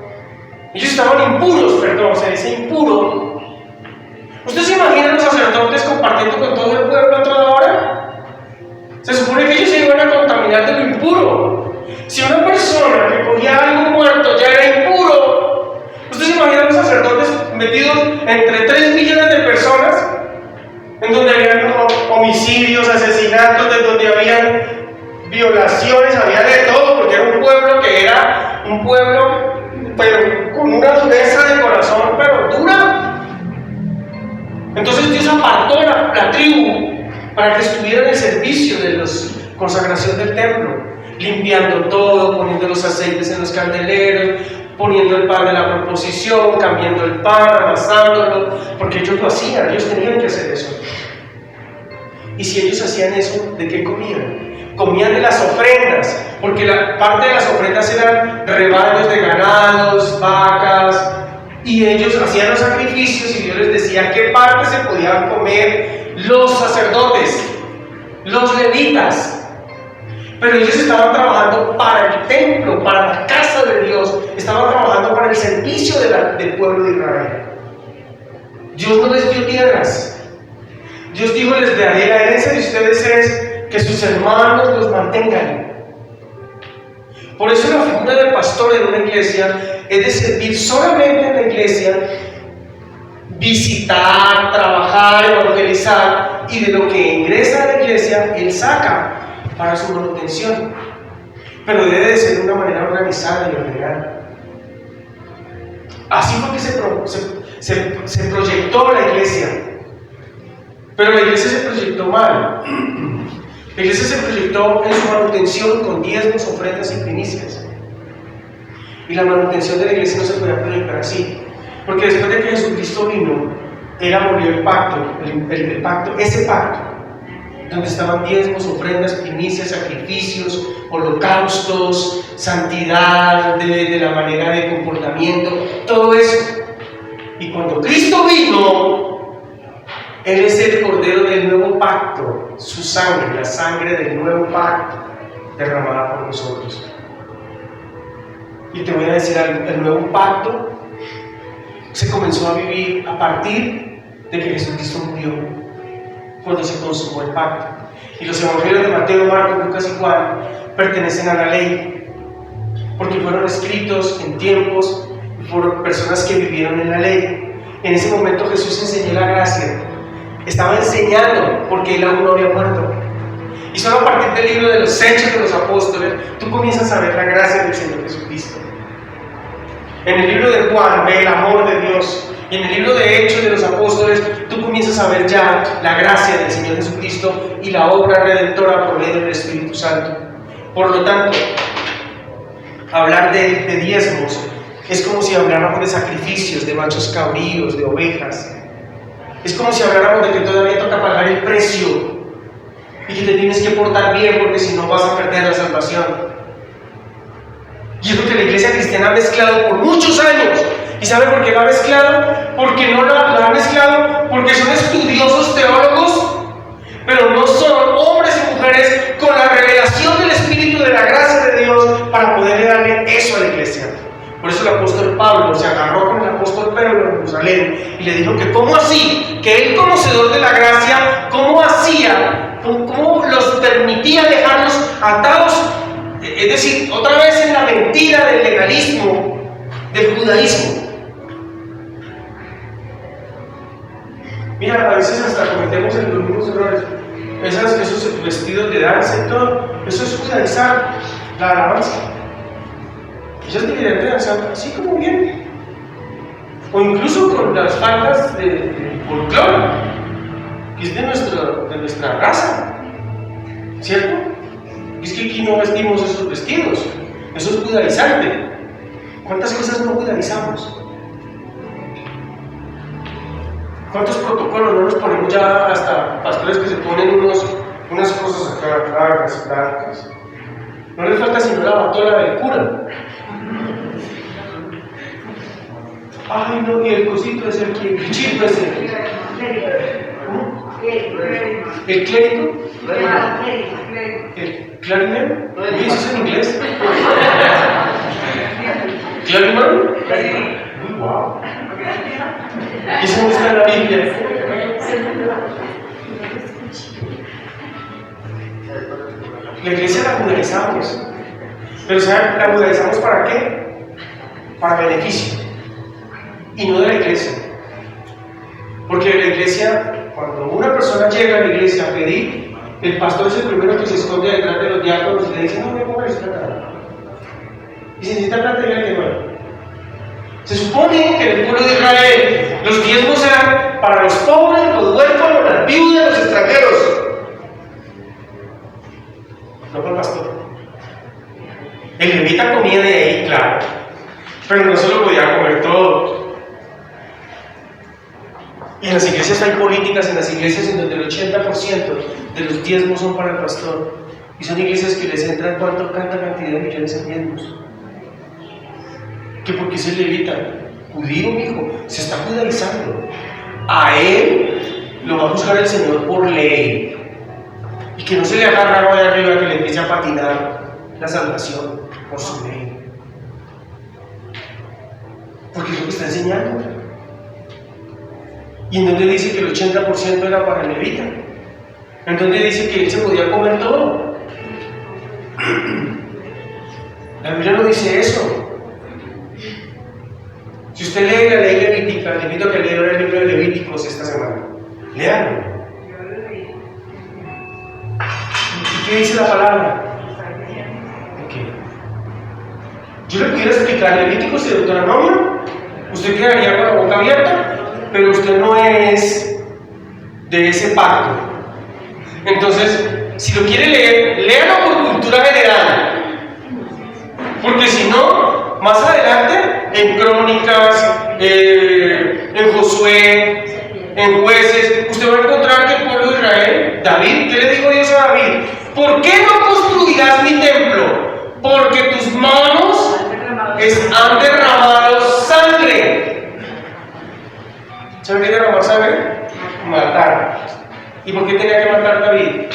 Ellos estaban impuros, perdón, se dice impuro. ¿Usted se imagina a los sacerdotes compartiendo con todo el pueblo a toda hora? Se supone que ellos se iban a contaminar de lo impuro. Si una persona que cogía algo muerto ya era impuro, ¿usted se imagina a los sacerdotes metidos entre 3 millones de personas? En donde habían homicidios, asesinatos, en donde habían violaciones, había de todo, porque era un pueblo que era un pueblo, pero con una dureza de corazón, pero dura. Entonces Dios apartó la tribu para que estuviera en el servicio de la consagración del templo, limpiando todo, poniendo los aceites en los candeleros, poniendo el pan de la proposición, cambiando el pan, amasándolo, porque ellos lo hacían, ellos tenían que hacer eso. Y si ellos hacían eso, ¿de qué comían? Comían de las ofrendas, porque la parte de las ofrendas eran rebaños de ganados, vacas, y ellos hacían los sacrificios y Dios les decía qué parte se podían comer los sacerdotes, los levitas. Pero ellos estaban trabajando para el templo, para la casa de Dios, estaban trabajando para el servicio del pueblo de Israel. Dios no les dio tierras. Dios dijo, les daré la herencia de ustedes es que sus hermanos los mantengan. Por eso la figura del pastor en una iglesia es de servir solamente en la iglesia, visitar, trabajar, evangelizar, y de lo que ingresa a la iglesia, él saca para su manutención. Pero debe de ser de una manera organizada y ordenada. Así fue que se proyectó la iglesia. Pero la iglesia se proyectó mal. La iglesia se proyectó en su manutención con diezmos, ofrendas y primicias. Y la manutención de la iglesia no se podía proyectar así. Porque después de que Jesucristo vino, Él abolió el pacto, ese pacto, donde estaban diezmos, ofrendas, primicias, sacrificios, holocaustos, santidad de la manera de comportamiento, todo eso. Y cuando Cristo vino, Él es el Cordero del nuevo pacto, su sangre, la sangre del nuevo pacto derramada por nosotros. Y te voy a decir algo, el nuevo pacto se comenzó a vivir a partir de que Jesucristo murió, cuando se consumó el pacto. Y los evangelios de Mateo, Marcos, Lucas y Juan pertenecen a la ley, porque fueron escritos en tiempos por personas que vivieron en la ley. En ese momento Jesús enseñó la gracia. Estaba enseñando porque Él aún no había muerto. Y solo a partir del libro de los Hechos de los Apóstoles, tú comienzas a ver la gracia del Señor Jesucristo. En el libro de Juan ve el amor de Dios. Y en el libro de Hechos de los Apóstoles, tú comienzas a ver ya la gracia del Señor Jesucristo y la obra redentora por medio del Espíritu Santo. Por lo tanto, hablar de diezmos es como si habláramos de sacrificios, de machos cabríos, de ovejas. Es como si habláramos de que todavía toca pagar el precio y que te tienes que portar bien porque si no vas a perder la salvación. Y es lo que la iglesia cristiana ha mezclado por muchos años. ¿Y sabe por qué lo ha mezclado? Porque no lo ha mezclado porque son estudiosos teólogos, pero no son hombres y mujeres con la revelación del Espíritu de la gracia de Dios para poderle darle eso a la iglesia. Por eso el apóstol Pablo se agarró con el apóstol Pedro en Jerusalén y le dijo que cómo así, que él conocedor de la gracia, cómo hacía, cómo los permitía dejarlos atados, es decir, otra vez en la mentira del legalismo, del judaísmo. Mira, a veces hasta cometemos los mismos errores. Esos vestidos de danza y todo, eso es judaizar la alabanza. Ellas deberían de danzar así como bien. O incluso con las faldas de folclore, que es de nuestra raza. ¿Cierto? Es que aquí no vestimos esos vestidos. Eso es judaizante. ¿Cuántas cosas no judaizamos? ¿Cuántos protocolos no nos ponemos ya hasta pastores que se ponen unas cosas acá largas, blancas? No les falta sino la batola del cura. Ay, no, y el cosito es el que, el chico es el que. ¿El clérigo? ¿El Clariman? ¿Eso es en inglés? ¿Clariman? Muy wow. Eso no está en la Biblia. La iglesia la judaizamos. Pero ¿saben? ¿La judaizamos para qué? Para beneficio. Y no de la iglesia. Porque la iglesia, cuando una persona llega a la iglesia a pedir, el pastor es el primero que se esconde detrás de los diáconos y le dice: no, no necesita nada. Y si necesita plata, dígale que no. Se supone que en el pueblo de Israel los diezmos eran para los pobres, los huérfanos, las viudas, los extranjeros. No para el pastor. El levita comía de ahí, claro, pero no se lo podía comer todo. Y en las iglesias hay políticas, en las iglesias en donde el 80% de los diezmos son para el pastor. Y son iglesias que les entran tanta cantidad de millones en diezmos. ¿Que porque es el levita? Judío, hijo, se está judaizando. A él lo va a buscar el Señor por ley. Y que no se le haga raro de arriba que le empiece a patinar la salvación por su ley. Porque es lo que está enseñando. ¿Y en dónde dice que el 80% era para el levita? ¿En dónde dice que él se podía comer todo? La Biblia no dice eso. Si usted lee la ley levítica, le invito a que lea el libro de Levíticos esta semana. Léanlo. ¿Y qué dice la palabra? ¿Qué? Yo le pudiera explicar Levíticos y Deuteronomio, usted quedaría con la boca abierta, pero usted no es de ese pacto. Entonces, si lo quiere leer, léalo por cultura general. Porque si no, más adelante, en Crónicas, en Josué, en Jueces, usted va a encontrar que el pueblo de Israel, David, ¿qué le dijo Dios a David? ¿Por qué no construirás mi templo? Porque tus manos han derramado sangre. ¿Sabe qué es derramar sangre? Matar. ¿Y por qué tenía que matar David?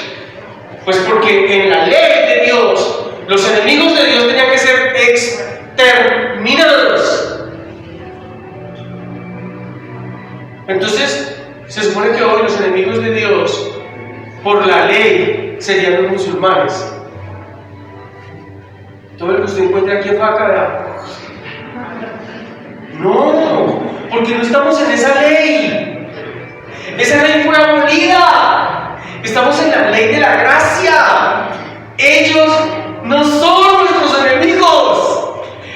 Pues porque en la ley de Dios, los enemigos de Dios tenían que ser exterminados. Entonces, se supone que hoy los enemigos de Dios, por la ley, serían los musulmanes. Todo lo que usted encuentra aquí en Facara. No, porque no estamos en esa ley. Esa ley fue abolida. Estamos en la ley de la gracia. Ellos no son nuestros enemigos.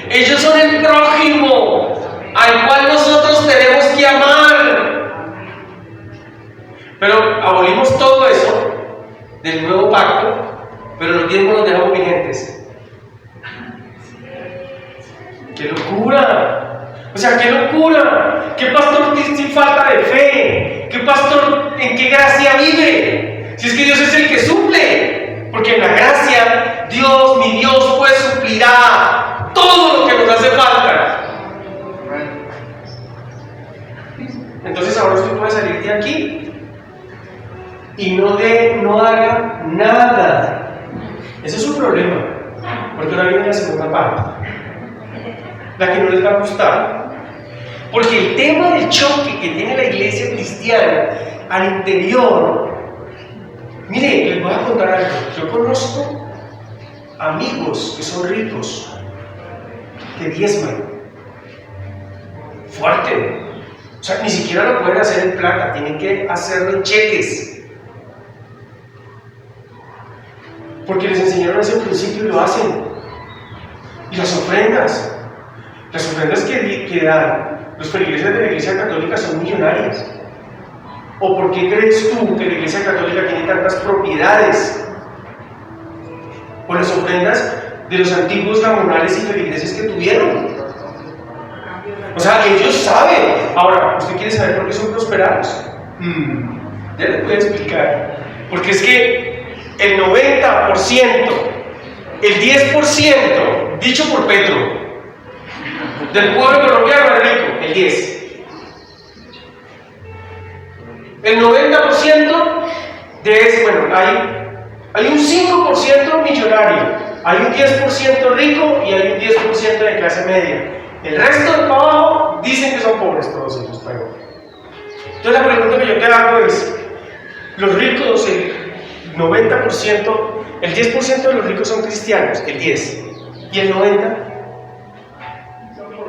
Ellos son el prójimo al cual nosotros tenemos que amar. Pero abolimos todo eso del nuevo pacto, pero los diezmos los dejamos vigentes. ¡Qué locura! O sea, ¡qué locura! ¿Qué pastor sin falta de fe? ¿Qué pastor en qué gracia vive? Si es que Dios es el que suple. Porque en la gracia, Dios, mi Dios, pues suplirá todo lo que nos hace falta. Entonces ahora usted puede salir de aquí y no haga nada. Ese es su problema. Porque ahora viene la segunda parte, la que no les va a gustar. Porque el tema del choque que tiene la iglesia cristiana al interior, mire, les voy a contar algo. Yo conozco amigos que son ricos, que diezman. Fuerte. O sea, ni siquiera lo pueden hacer en plata, tienen que hacerlo en cheques. Porque les enseñaron ese principio y lo hacen. Y las ofrendas que dan los feligreses de la Iglesia Católica son millonarias. ¿O por qué crees tú que la Iglesia Católica tiene tantas propiedades? Por las ofrendas de los antiguos gamonales y feligreses que tuvieron. O sea, ellos saben. Ahora, ¿usted quiere saber por qué son prosperados? Ya les voy a explicar. Porque es que el 90%, el 10%, dicho por Petro, del pueblo colombiano es rico, el 10%. El 90% de ese, bueno, hay Hay un 5% millonario, hay un 10% rico y hay un 10% de clase media. El resto de para abajo dicen que son pobres todos ellos. Pero. Entonces la pregunta que yo te hago es, los ricos, el 90%, el 10% de los ricos son cristianos, el 10%, y el 90%,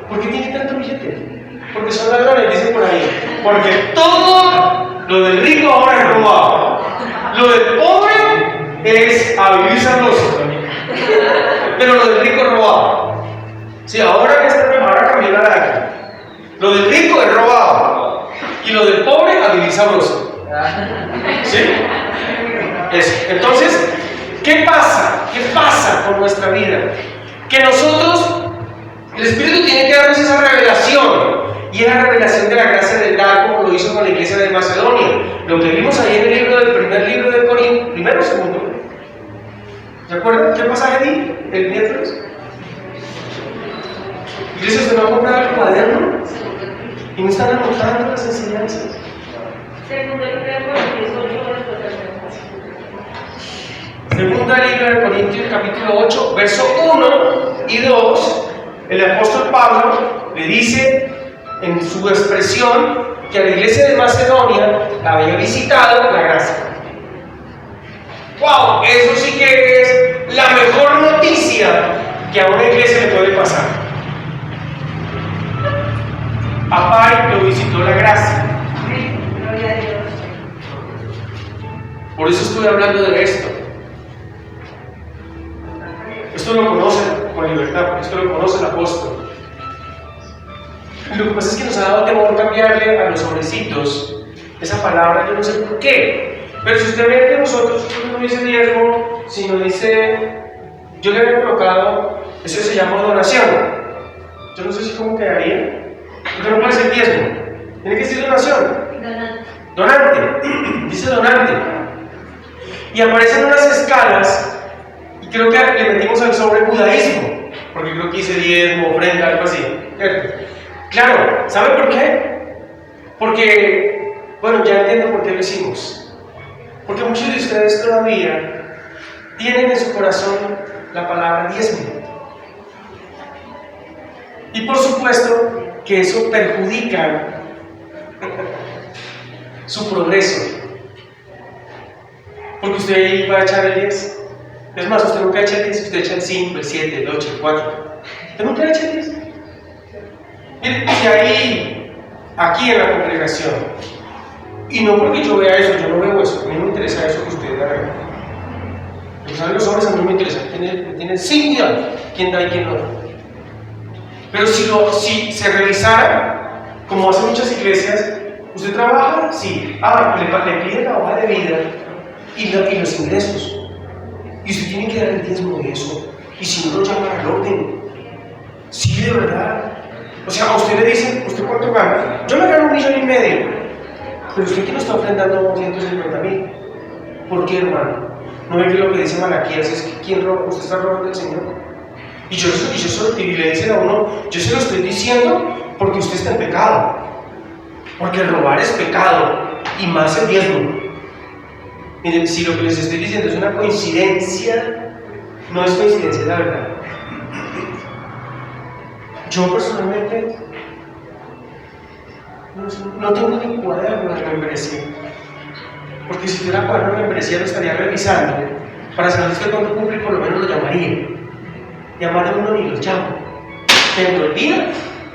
¿por qué tiene tanto billete? Porque son ladrones, dicen por ahí. Porque todo lo del rico ahora es robado. Lo del pobre es a vivir sabroso. Pero lo del rico es robado. Sí, ahora que esta ahora cambió la edad. Lo del rico es robado. Y lo del pobre a vivir sabroso. ¿Sí? Eso. Entonces, ¿qué pasa? ¿Qué pasa con nuestra vida? Que nosotros, el Espíritu tiene que darnos esa revelación. Y es la revelación de la gracia del dar, como lo hizo con la iglesia de Macedonia. Lo que vimos ahí en el libro del primer libro de Corintios, primero o segundo. ¿Se acuerdan? ¿Qué pasaje di el miércoles? Iglesia, ¿usted no ha comprado el cuaderno? ¿Y no están anotando las enseñanzas? Segunda libro de Corintios 8, Segunda libro de Corintios, capítulo 8, verso 1 y 2, el apóstol Pablo le dice en su expresión que a la iglesia de Macedonia la había visitado la gracia. ¡Wow! Eso sí que es la mejor noticia que a una iglesia le puede pasar. A Pai lo visitó la gracia. Gloria a Dios. Por eso estoy hablando de esto. Esto lo conocen con libertad, esto lo conoce el apóstol. Lo que pasa es que nos ha dado temor cambiarle a los sobrecitos esa palabra, yo no sé por qué. Pero si usted ve que nosotros no dice diezmo, sino dice, yo le había colocado, eso se llama donación. Yo no sé si cómo quedaría, porque no puede ser diezmo, tiene que decir donación. Donante, dice donante. Y aparecen unas escalas, y creo que le metimos al sobre judaísmo, porque creo que dice diezmo, ofrenda, algo así. Claro, ¿sabe por qué? Porque, bueno, ya entiendo por qué lo hicimos. Porque muchos de ustedes todavía tienen en su corazón la palabra diezmo. Y por supuesto que eso perjudica su progreso. Porque usted va a echar el 10. Es más, usted nunca echa el 10, usted echa el 5, el 7, el 8, el 4. ¿Usted nunca echa el 10? Miren, si ahí, aquí en la congregación, y no porque yo vea eso, yo no veo eso, a mí no me interesa eso que ustedes hagan. Lo que saben los hombres a mí no me interesa, tienen sin idea quién da y quién no da. Pero si se revisara, como hacen muchas iglesias, ¿usted trabaja? Sí. Le piden la hoja de vida y los ingresos. Y usted tiene que dar el diezmo de eso. Y si no lo llaman al orden. Sí, de verdad. O sea, a usted le dicen, ¿usted cuánto gana? Yo me gano 1,5 millones. Pero usted que no está ofrendando 150,000. ¿Por qué, hermano? ¿No ve que lo que dice Malaquías es que quién roba? Usted está robando al Señor. Y le dicen a uno, yo se lo estoy diciendo porque usted está en pecado. Porque el robar es pecado. Y más el diezmo. Miren, si lo que les estoy diciendo es una coincidencia, no es coincidencia, es la verdad. Yo personalmente no tengo ni cuaderno de membresía. Porque si tuviera cuaderno de membresía lo estaría revisando para saber si cuando cumple por lo menos lo llamaría. Llamar a uno ni los llamo. Se me olvida.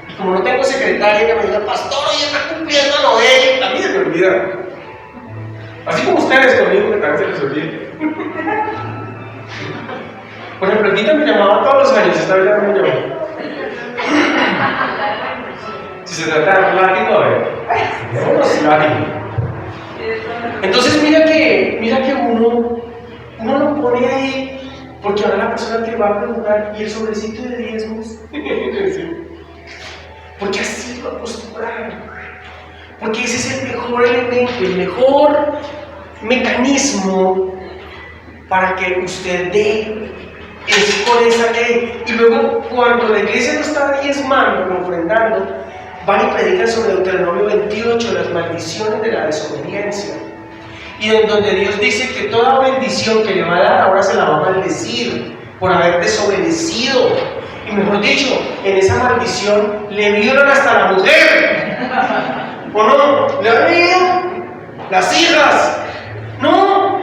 Y como no tengo secretaria que me diga, pastor, hoy está cumpliendo Noel, a mí se me olvida. Así como ustedes conmigo que también se les olvida. Por ejemplo, el Tito me llamaba todos los años, esta vez ya no me llamó. Si se trata de un látigo, no es látigo. Entonces mira que uno lo pone ahí, porque ahora la persona que va a preguntar, ¿y el sobrecito de diezmos? Porque así lo acostumbraron. Porque ese es el mejor elemento, el mejor mecanismo para que usted dé. Es por esa ley. Y luego, cuando la iglesia no está diezmando, ofrendando, van y predican sobre Deuteronomio 28, las maldiciones de la desobediencia. y en donde Dios dice que toda bendición que le va a dar ahora se la va a maldecir por haber desobedecido. Y mejor dicho, en esa maldición le violan hasta la mujer. ¿O no? ¿Le han leído? Las hijas. No.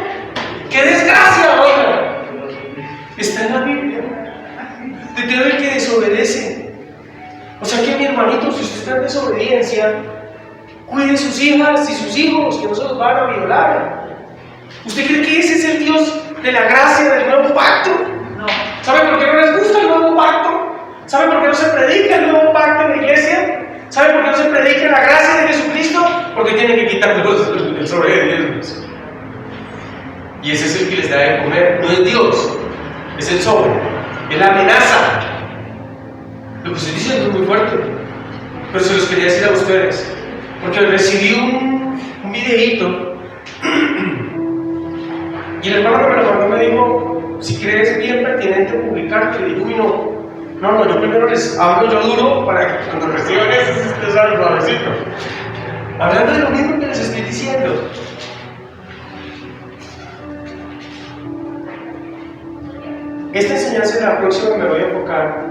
¡Qué desgracia, oiga! Está en la Biblia. De todo el que desobedece. O sea que mi hermanito, si usted está en desobediencia, cuide sus hijas y sus hijos, que no se los van a violar. ¿Usted cree que ese es el Dios de la gracia del nuevo pacto? No. ¿Sabe por qué no les gusta el nuevo pacto? ¿Sabe por qué no se predica el nuevo pacto en la iglesia? ¿Sabe por qué no se predica la gracia de Jesucristo? Porque tienen que quitar el sobre de diezmos. Y ese es el que les da de comer, no es Dios, es el sobre, es la amenaza. Lo que estoy diciendo es muy fuerte, pero se los quería decir a ustedes, porque recibí un videíto y el hermano que me lo mandó me dijo: si crees bien pertinente publicarlo. Y dijo: uy, no, yo primero les hablo yo duro para que cuando reciban eso ustedes salgan suavecito. Hablando de lo mismo que les estoy diciendo. Esta enseñanza, la próxima me voy a enfocar,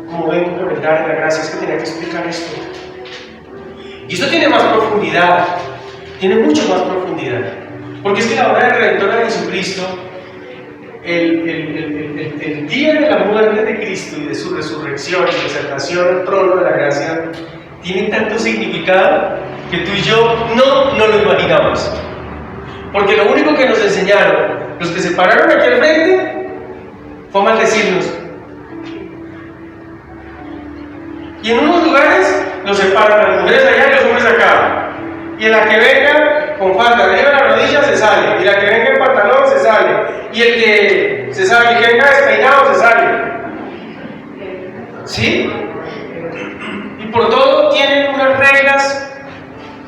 como ven, implementar en la gracia. Es que tenía que explicar esto. Y esto tiene más profundidad, tiene mucho más profundidad. Porque es que la obra del Redentor de Jesucristo, el día de la muerte de Cristo y de su resurrección y exaltación al trono de la gracia, tiene tanto significado que tú y yo no lo imaginamos. Porque lo único que nos enseñaron los que se pararon aquí al frente fue maldecirnos. Y en unos lugares nos separan, las mujeres allá y los hombres acá. Y en la que venga con falda arriba de la rodilla se sale. Y la que venga en pantalón se sale. Y el que se sale, el que venga despeinado se sale. ¿Sí? Y por todo tienen unas reglas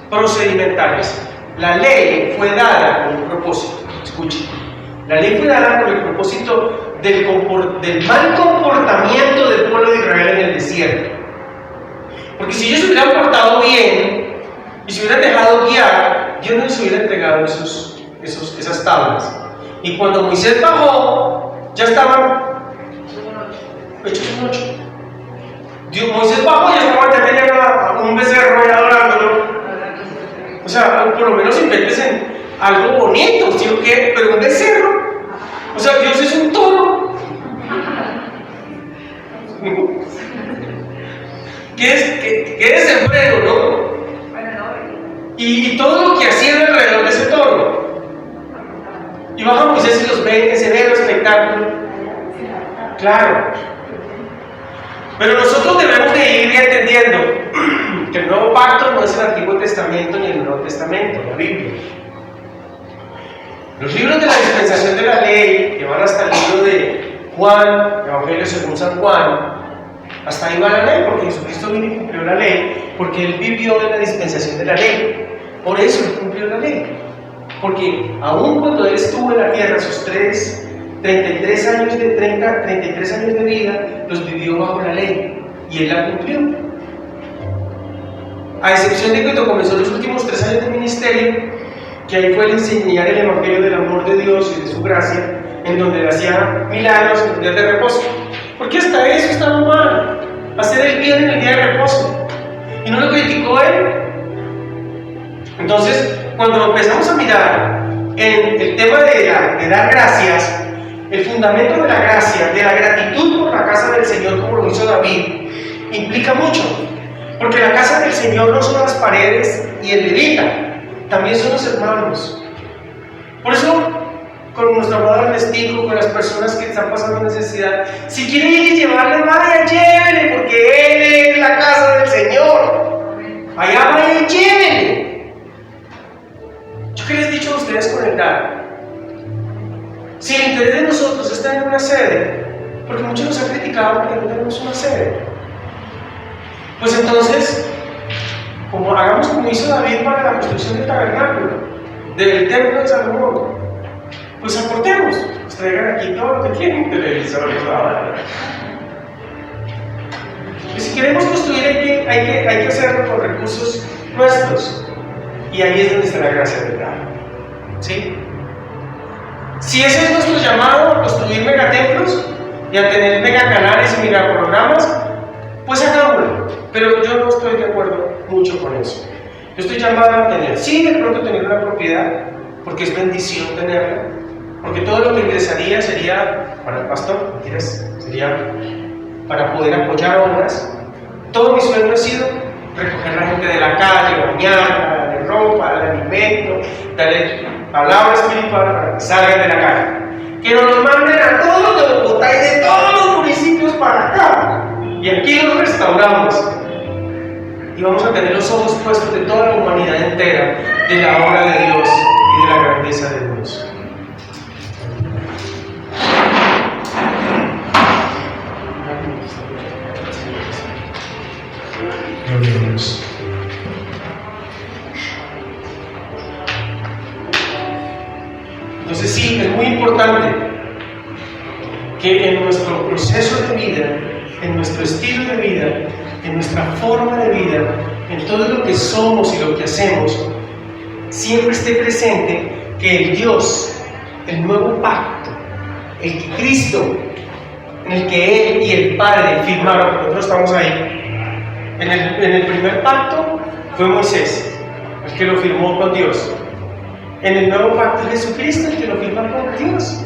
procedimentales. La ley fue dada con un propósito. Escuchen. La ley fue dada con el propósito del mal comportamiento del pueblo de Israel en el desierto. Porque si ellos se hubieran portado bien y se hubieran dejado guiar, Dios no les hubiera entregado esas tablas. Y cuando Moisés bajó, ya estaban hechos un ocho. Moisés bajó y ya tenían un becerro ahí adorándolo. O sea, por lo menos invéntense algo bonito, ¿sí o qué? Pero un becerro. O sea, Dios es un toro. ¿Qué es el desenfreno, no? Y todo lo que hacían alrededor de ese toro. Y baja Moisés y los ve en ese bello espectáculo. Claro. Pero nosotros debemos de ir entendiendo que el nuevo pacto no es el Antiguo Testamento ni el Nuevo Testamento, la Biblia. Los libros de la dispensación de la ley, que van hasta el libro de Juan, Evangelio según San Juan, hasta ahí va la ley, porque Jesucristo vino y cumplió la ley, porque Él vivió en la dispensación de la ley. Por eso Él cumplió la ley. Porque aún cuando Él estuvo en la tierra, sus 33 años de vida, los vivió bajo la ley. Y Él la cumplió. A excepción de que cuando comenzó los últimos 3 años de ministerio, que ahí fue el enseñar el Evangelio del amor de Dios y de su gracia, en donde Él hacía milagros en los días de reposo. Porque hasta eso estaba mal, hacer el bien en el día de reposo. Y no lo criticó Él. Entonces, cuando empezamos a mirar en el tema de dar gracias, el fundamento de la gracia, de la gratitud por la casa del Señor, como lo hizo David, implica mucho. Porque la casa del Señor no son las paredes y el levita, también son los hermanos. Por eso, con nuestro amado Ernestico, con las personas que están pasando necesidad, si quieren ir y llevarle, vaya, llévenle, porque Él es la casa del Señor. Allá vaya y llévenle. Yo que les he dicho a ustedes con el dar, si el interés de nosotros está en una sede, porque muchos nos han criticado porque no tenemos una sede, pues entonces, hagamos como hizo David para la construcción del tabernáculo, del templo de Salomón, pues aportemos, pues traigan aquí todo lo que quieren, televisores, y si queremos construir hay que hacerlo con recursos nuestros, y ahí es donde está la gracia del dar. ¿Sí? Si ese es nuestro llamado a construir megatemplos y a tener megacanales y megaprogramas, pues hagámoslo. Pero yo no estoy de acuerdo mucho con eso. Yo estoy llamado a tener, sí, de pronto tener una propiedad, porque es bendición tenerla, porque todo lo que ingresaría sería para el pastor, sería para poder apoyar obras. Todo mi sueño ha sido recoger a la gente de la calle, bañarla, darle ropa, darle alimento, darle palabra espiritual para que salgan de la calle. Que nos manden a todos de Bogotá y de todos los municipios para acá. Y aquí los restauramos. Y vamos a tener los ojos puestos de toda la humanidad entera de la obra de Dios y de la grandeza de Dios. Gloria a Dios. Entonces sí, es muy importante que en nuestro proceso de vida, en nuestro estilo de vida, en nuestra forma de vida, en todo lo que somos y lo que hacemos, siempre esté presente que el Dios, el nuevo pacto, el que Cristo, en el que Él y el Padre firmaron, nosotros estamos ahí. En el primer pacto fue Moisés, el que lo firmó con Dios. En el nuevo pacto es Jesucristo el que lo firma con Dios.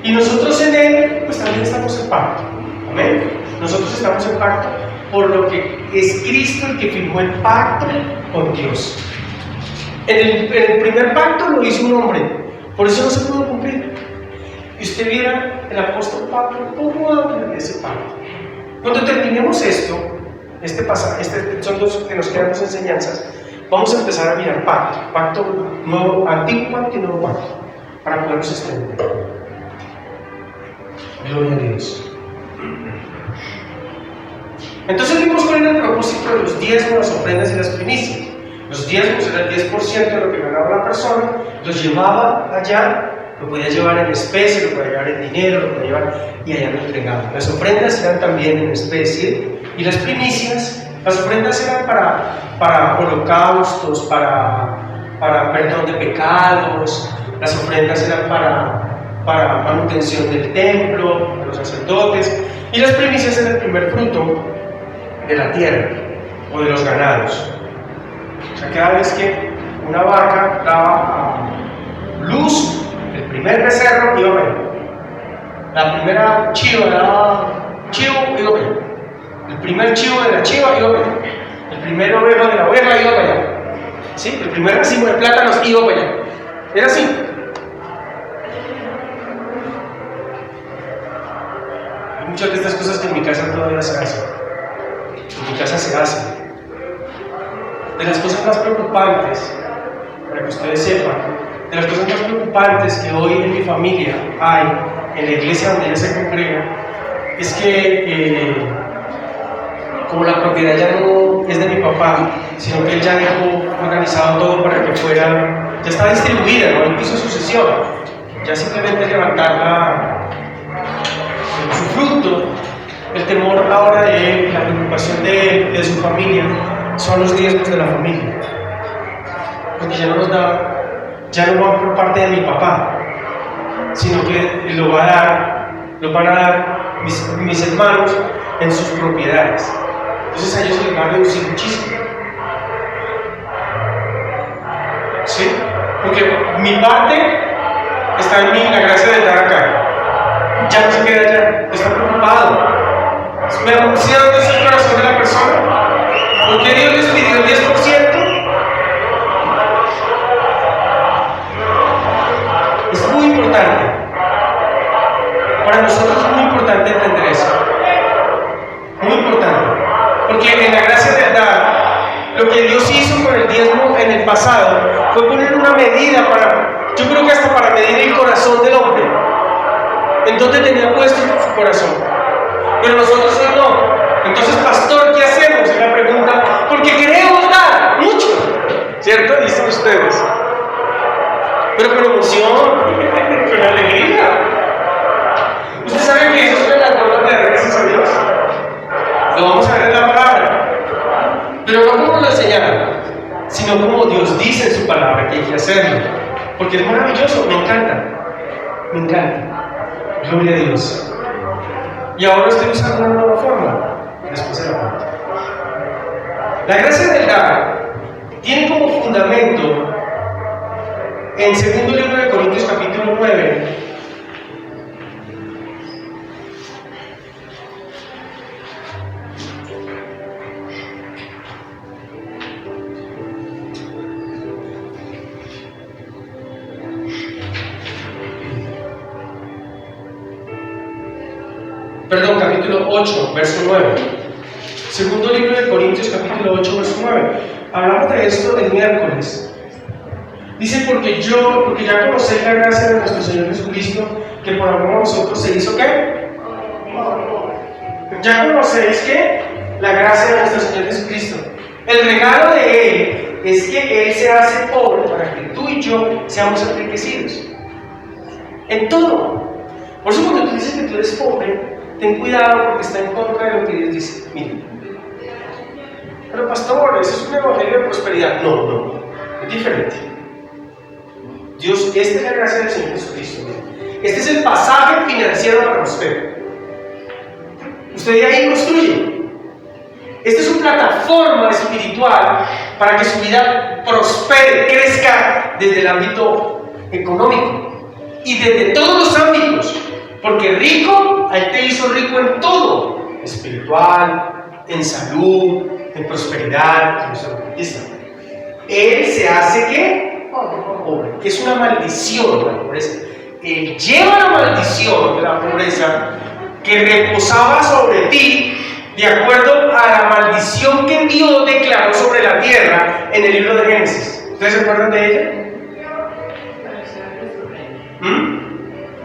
Y nosotros en Él, pues también estamos en pacto. Amén. Nosotros estamos en pacto por lo que es Cristo el que firmó el pacto con Dios. En el primer pacto lo hizo un hombre, por eso no se pudo cumplir. Y usted viera el apóstol Pablo cómo habla de ese pacto. Cuando terminemos esto, este pasaje, son dos que nos quedan dos enseñanzas, vamos a empezar a mirar pacto nuevo, antiguo pacto y nuevo pacto, para podernos extender. Gloria a Dios. Entonces vimos cuál era el propósito de los diezmos, las ofrendas y las primicias. Los diezmos era el 10% de lo que ganaba la persona, los llevaba allá, lo podía llevar en especie, lo podía llevar en dinero, lo podía llevar y allá lo entregaba. Las ofrendas eran también en especie y las primicias, las ofrendas eran para holocaustos, para perdón de pecados, las ofrendas eran para manutención del templo, de los sacerdotes, y las primicias eran el primer fruto de la tierra o de los ganados. O sea, cada vez que una vaca daba luz, el primer becerro iba para allá. La primera chiva daba chivo, iba para allá. El primer chivo de la chiva iba para allá. El primer ovejo de la oveja iba para allá. ¿Sí? El primer racimo de plátanos iba para allá. Era así. Hay muchas de estas cosas que en mi casa todavía se hacen. En mi casa se hacen. De las cosas más preocupantes, para que ustedes sepan, de las cosas más preocupantes que hoy en mi familia hay, en la iglesia donde ella se congrega, es que como la propiedad ya no es de mi papá, sino que él ya dejó organizado todo para que fuera, ya está distribuida, no hizo sucesión, ya simplemente levantarla su fruto. El temor ahora de él, la preocupación de él, de su familia, son los diezmos de la familia, porque ya no nos da, ya no va por parte de mi papá, sino que lo van a dar mis hermanos en sus propiedades. Entonces a ellos se les va a reducir muchísimo. ¿Sí? Porque mi parte está en mí, la gracia de estar acá. Ya no se queda allá, está preocupado. ¿Me anuncia dónde está el corazón de la persona? ¿Por qué Dios les pidió el 10%? Es muy importante. Para nosotros es muy importante entender eso. Muy importante. Porque en la gracia de dar, lo que Dios hizo con el diezmo en el pasado fue poner una medida yo creo que hasta para medir el corazón del hombre. En donde tenía puesto su corazón. Pero nosotros hoy no. Entonces, pastor, ¿qué hacemos? Es la pregunta, porque queremos dar mucho, ¿cierto? Dicen ustedes. Pero con emoción, con alegría. ¿Usted sabe que eso es la forma de dar gracias a Dios? Lo vamos a ver en la palabra. Pero no como lo enseñaron, sino como Dios dice en su palabra que hay que hacerlo. Porque es maravilloso, me encanta. Me encanta. Gloria a Dios. Y ahora estoy usando una nueva forma. Después de la parte. La gracia del dar tiene como fundamento en segundo libro de Corintios capítulo 9. Perdón, capítulo 8, verso 9. Segundo libro de Corintios, capítulo 8, verso 9. Hablamos de esto el miércoles. Dice, porque ya conocéis la gracia de nuestro Señor Jesucristo, que por amor a vosotros se hizo ¿qué? Ya conocéis que la gracia de nuestro Señor Jesucristo. El regalo de Él es que Él se hace pobre para que tú y yo seamos enriquecidos. En todo. Por eso cuando tú dices que tú eres pobre, ten cuidado porque está en contra de lo que Dios dice. Miren. Pero pastor, eso es un evangelio de prosperidad. No, es diferente. Dios, esta es la gracia del Señor Jesucristo. Este es el pasaje financiero para usted. Usted de ahí construye. Esta es una plataforma espiritual para que su vida prospere, crezca desde el ámbito económico y desde todos los ámbitos. Porque rico, a Él te hizo rico en todo: espiritual, en salud, en prosperidad, en nuestra conquista. Él se hace ¿qué? Pobre. Que es una maldición la pobreza. Él lleva la maldición de la pobreza que reposaba sobre ti, de acuerdo a la maldición que Dios declaró sobre la tierra en el libro de Génesis. ¿Ustedes se acuerdan de ella?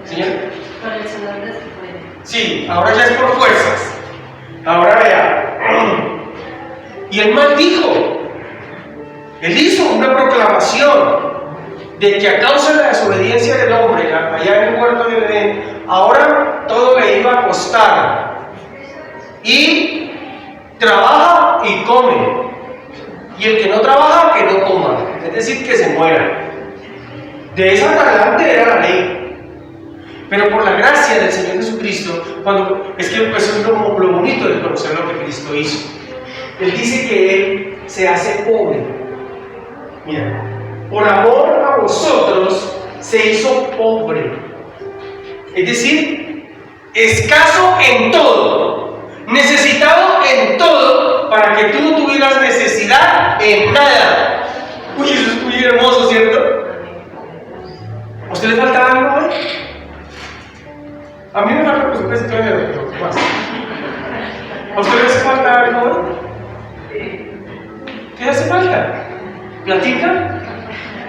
¿Señor? Sí, ahora ya es por fuerzas. Ahora vea. Y Él maldijo. Él hizo una proclamación de que a causa de la desobediencia del hombre allá en el huerto de Edén, ahora todo le iba a costar. Y trabaja y come. Y el que no trabaja, que no coma. Es decir, que se muera. De esa para adelante era la ley. Pero por la gracia del Señor Jesucristo, es que eso es lo bonito de conocer lo que Cristo hizo. Él dice que Él se hace pobre. Mira, por amor a vosotros se hizo pobre. Es decir, escaso en todo, necesitado en todo, para que tú no tuvieras necesidad en nada. Uy, eso es muy hermoso, ¿cierto? ¿A usted le falta algo hoy? A mí me falta pues un pesito de dinero, ¿qué pasa? ¿A usted le hace falta algo hoy? ¿Qué hace falta? ¿Platica?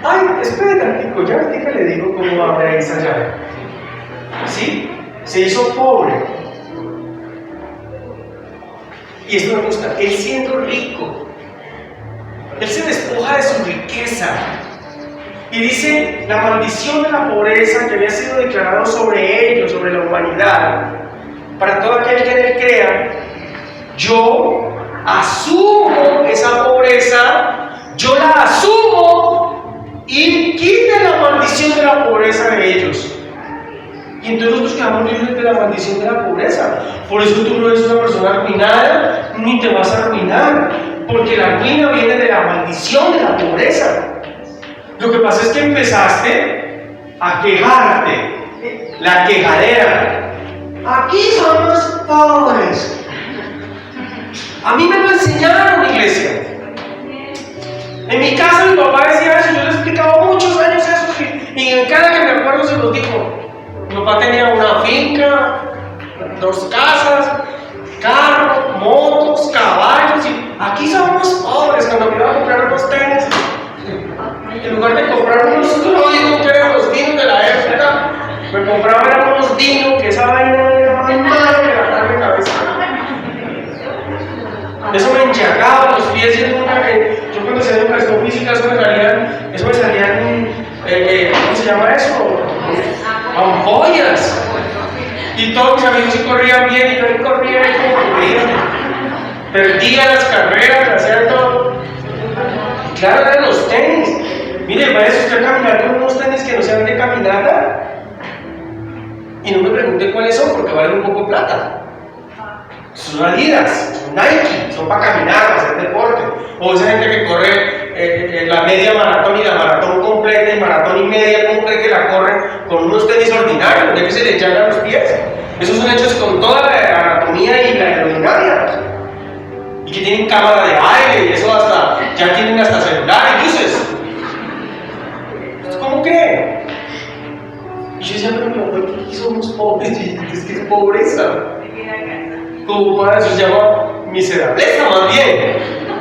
Ay, espere tantito, ya ahorita le digo cómo abre esa llave. ¿Sí? Se hizo pobre. Y esto me gusta. Él siendo rico, Él se despoja de su riqueza. Y dice, la maldición de la pobreza que había sido declarado sobre ellos, sobre la humanidad, para todo aquel que en Él crea, yo asumo esa pobreza, yo la asumo y quite la maldición de la pobreza de ellos. Y entonces nosotros quedamos libres de la maldición de la pobreza. Por eso tú no eres una persona arruinada, ni te vas a arruinar, porque la ruina viene de la maldición de la pobreza. Lo que pasa es que empezaste a quejarte, la quejadera. Aquí somos pobres. A mí me lo enseñaron, iglesia. En mi casa mi papá decía eso, yo le he explicado muchos años eso, y en cada que me acuerdo se los digo. Mi papá tenía una finca, 2 casas, carros, motos, caballos, y aquí somos pobres. Cuando me iba a comprar unos tenis, en lugar de comprar unos códigos que eran los vinos de la época, me compraba unos vinos que esa vaina era más mala que la carne de cabeza. Eso me enchacaba los pies. Yo cuando hacía educación física, eso me salían, ¿cómo se llama eso? Ampollas. Y todos mis amigos sí corrían bien y yo no corría como corría. Perdía las carreras, hacía todo. Y claro, eran los tenis. Mire, vaya usted a caminar con unos tenis que no sean de caminata y no me pregunte cuáles son porque valen un poco de plata. Son Adidas, son Nike, son para caminar, para hacer deporte. O esa gente que corre la media maratón y la maratón completa y maratón y media completa que la corren con unos tenis ordinarios, de que se le echan a los pies. Esos son hechos con toda la anatomía y la aerodinámica. Y que tienen cámara de aire y eso hasta, ya tienen hasta celular y luces. ¿Cómo creen? Y yo decía, pero mi abuelo, ¿por qué somos pobres? Y es que es pobreza. Como para eso se llama miserableza más bien,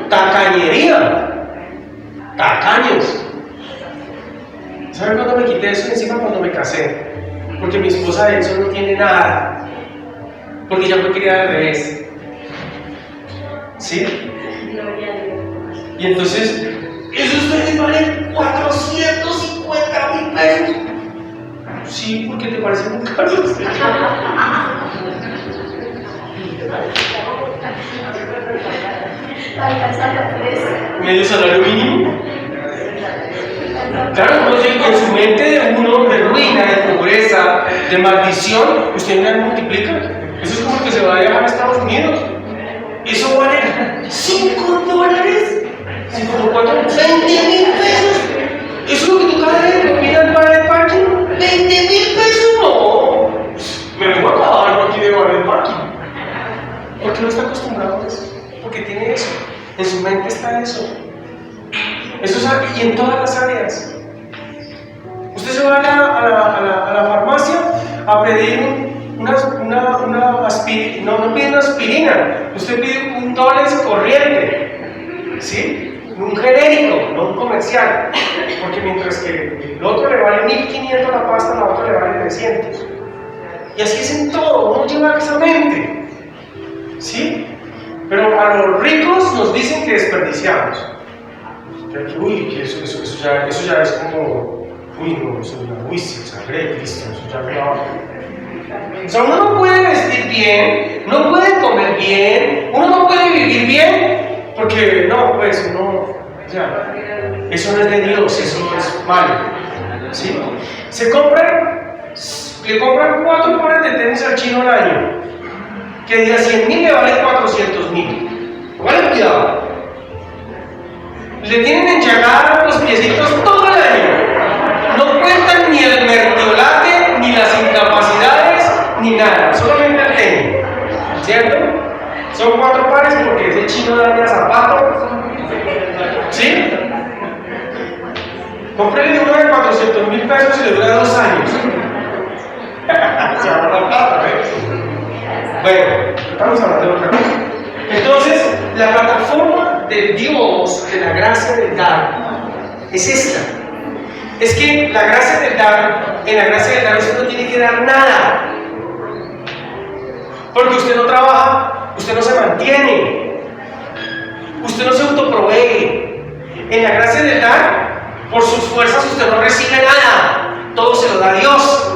tacañería, tacaños. ¿Saben cuándo me quité eso encima? Cuando me casé, porque mi esposa de eso no tiene nada, porque ella fue criada al revés, ¿sí? Y entonces, esos tenis valen 450.000 pesos. Sí, porque te parecen muy caros. Medio salario mínimo. Claro, no sé, en su mente de uno, de ruina, de pobreza, de maldición, usted no multiplica. Eso es como que se va a viajar a Estados Unidos. Eso vale $5. ¿5 por 4? 20.000 pesos. Eso es lo que tú cada vez opinas para el parking. 20.000 pesos, no. Me vengo a acabar aquí de bar el parking. ¿Por qué no está acostumbrado a eso? Porque tiene eso. En su mente está eso. Eso es, y en todas las áreas. Usted se va a la farmacia a pedir una aspirina. No pide una aspirina. Usted pide un Dolex corriente. ¿Sí? Un genérico, no un comercial. Porque mientras que el otro le vale 1.500 la pasta, la otra le vale 300. Y así es en todo. Uno lleva esa mente. ¿Sí? Pero a los ricos nos dicen que desperdiciamos. Uy, que eso ya es como, uy, no, eso ya, uy, se sangre de Cristo, eso ya no. O sea, uno no puede vestir bien, no puede comer bien, uno no puede vivir bien, porque no, pues uno, ya, eso no es de Dios, eso es malo. ¿Sí? Le compran 4 pares de tenis al chino al año, que de a 100.000 le valen 400.000. Pónganle cuidado. Le tienen enchagadas los piecitos todo el año. No cuentan ni el mertiolate, ni las incapacidades, ni nada. Solamente el tenis. ¿Cierto? Son 4 pares porque ese chino daña zapatos. ¿Sí? Cómprele uno de 400.000 pesos y le dura 2 años. Se ahorra la plata, ¿ves? Bueno, estamos hablando de otra cosa. Entonces, la plataforma de Dios, de la gracia del dar, es esta. Es que la gracia del dar, en la gracia del dar usted no tiene que dar nada. Porque usted no trabaja, usted no se mantiene, usted no se autoprovee. En la gracia del dar, por sus fuerzas usted no recibe nada, todo se lo da Dios.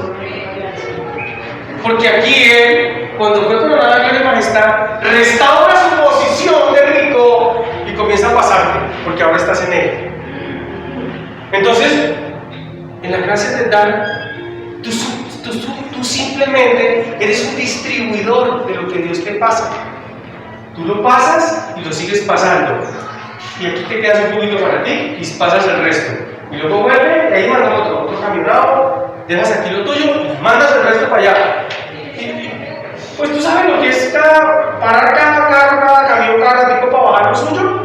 Porque aquí Él, cuando fue coronado en gloria y majestad, restaura su posición de rico y comienza a pasarte, porque ahora estás en Él. Entonces, en la gracia del dar, tú simplemente eres un distribuidor de lo que Dios te pasa. Tú lo pasas y lo sigues pasando. Y aquí te quedas un poquito para ti y pasas el resto. Y luego vuelve y ahí mandas otro camionado, dejas aquí lo tuyo y mandas el resto para allá. Pues tú sabes lo que es parar cada carro, cada camión, cada tipo para bajar lo suyo.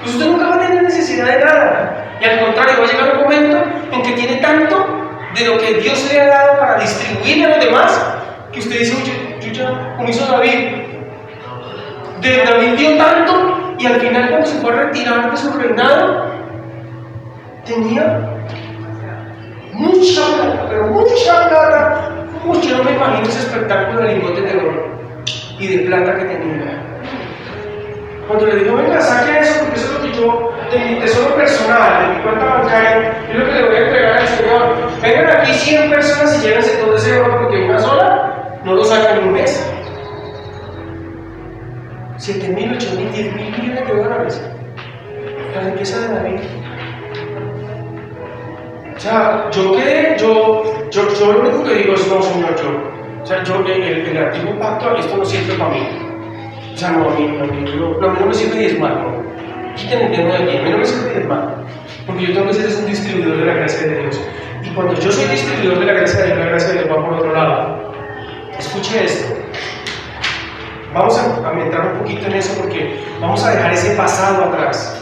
Pues usted nunca va a tener necesidad de nada. Y al contrario, va a llegar un momento en que tiene tanto de lo que Dios le ha dado para distribuirle a los demás, que usted dice, oye, yo ya, como hizo David, David dio tanto y al final cuando se fue a retirar de su reinado, tenía mucha plata, pero mucha plata. Yo no me imagino ese espectáculo de lingotes de oro y de plata que tenía. Cuando le digo, venga, saque eso, porque eso es lo que yo, de mi tesoro personal, de mi cuenta bancaria, es lo que le voy a entregar al Señor. Vengan aquí 100 personas y llévense todo ese oro, porque una sola no lo sacan en un mes. 7.000, 8.000, 10.000 millones de dólares. La riqueza de David. O sea, yo lo único que digo es, no, Señor, el antiguo pacto, esto no sirve para mí. O sea, no, a mí no me sirve diezmar, no. Quiten el dinero de aquí, a mí no me sirve diezmar. Porque yo tengo que ser un distribuidor de la gracia de Dios. Y cuando yo soy distribuidor de la gracia de Dios, la gracia de Dios va por otro lado. Escuche esto. Vamos a entrar un poquito en eso porque vamos a dejar ese pasado atrás.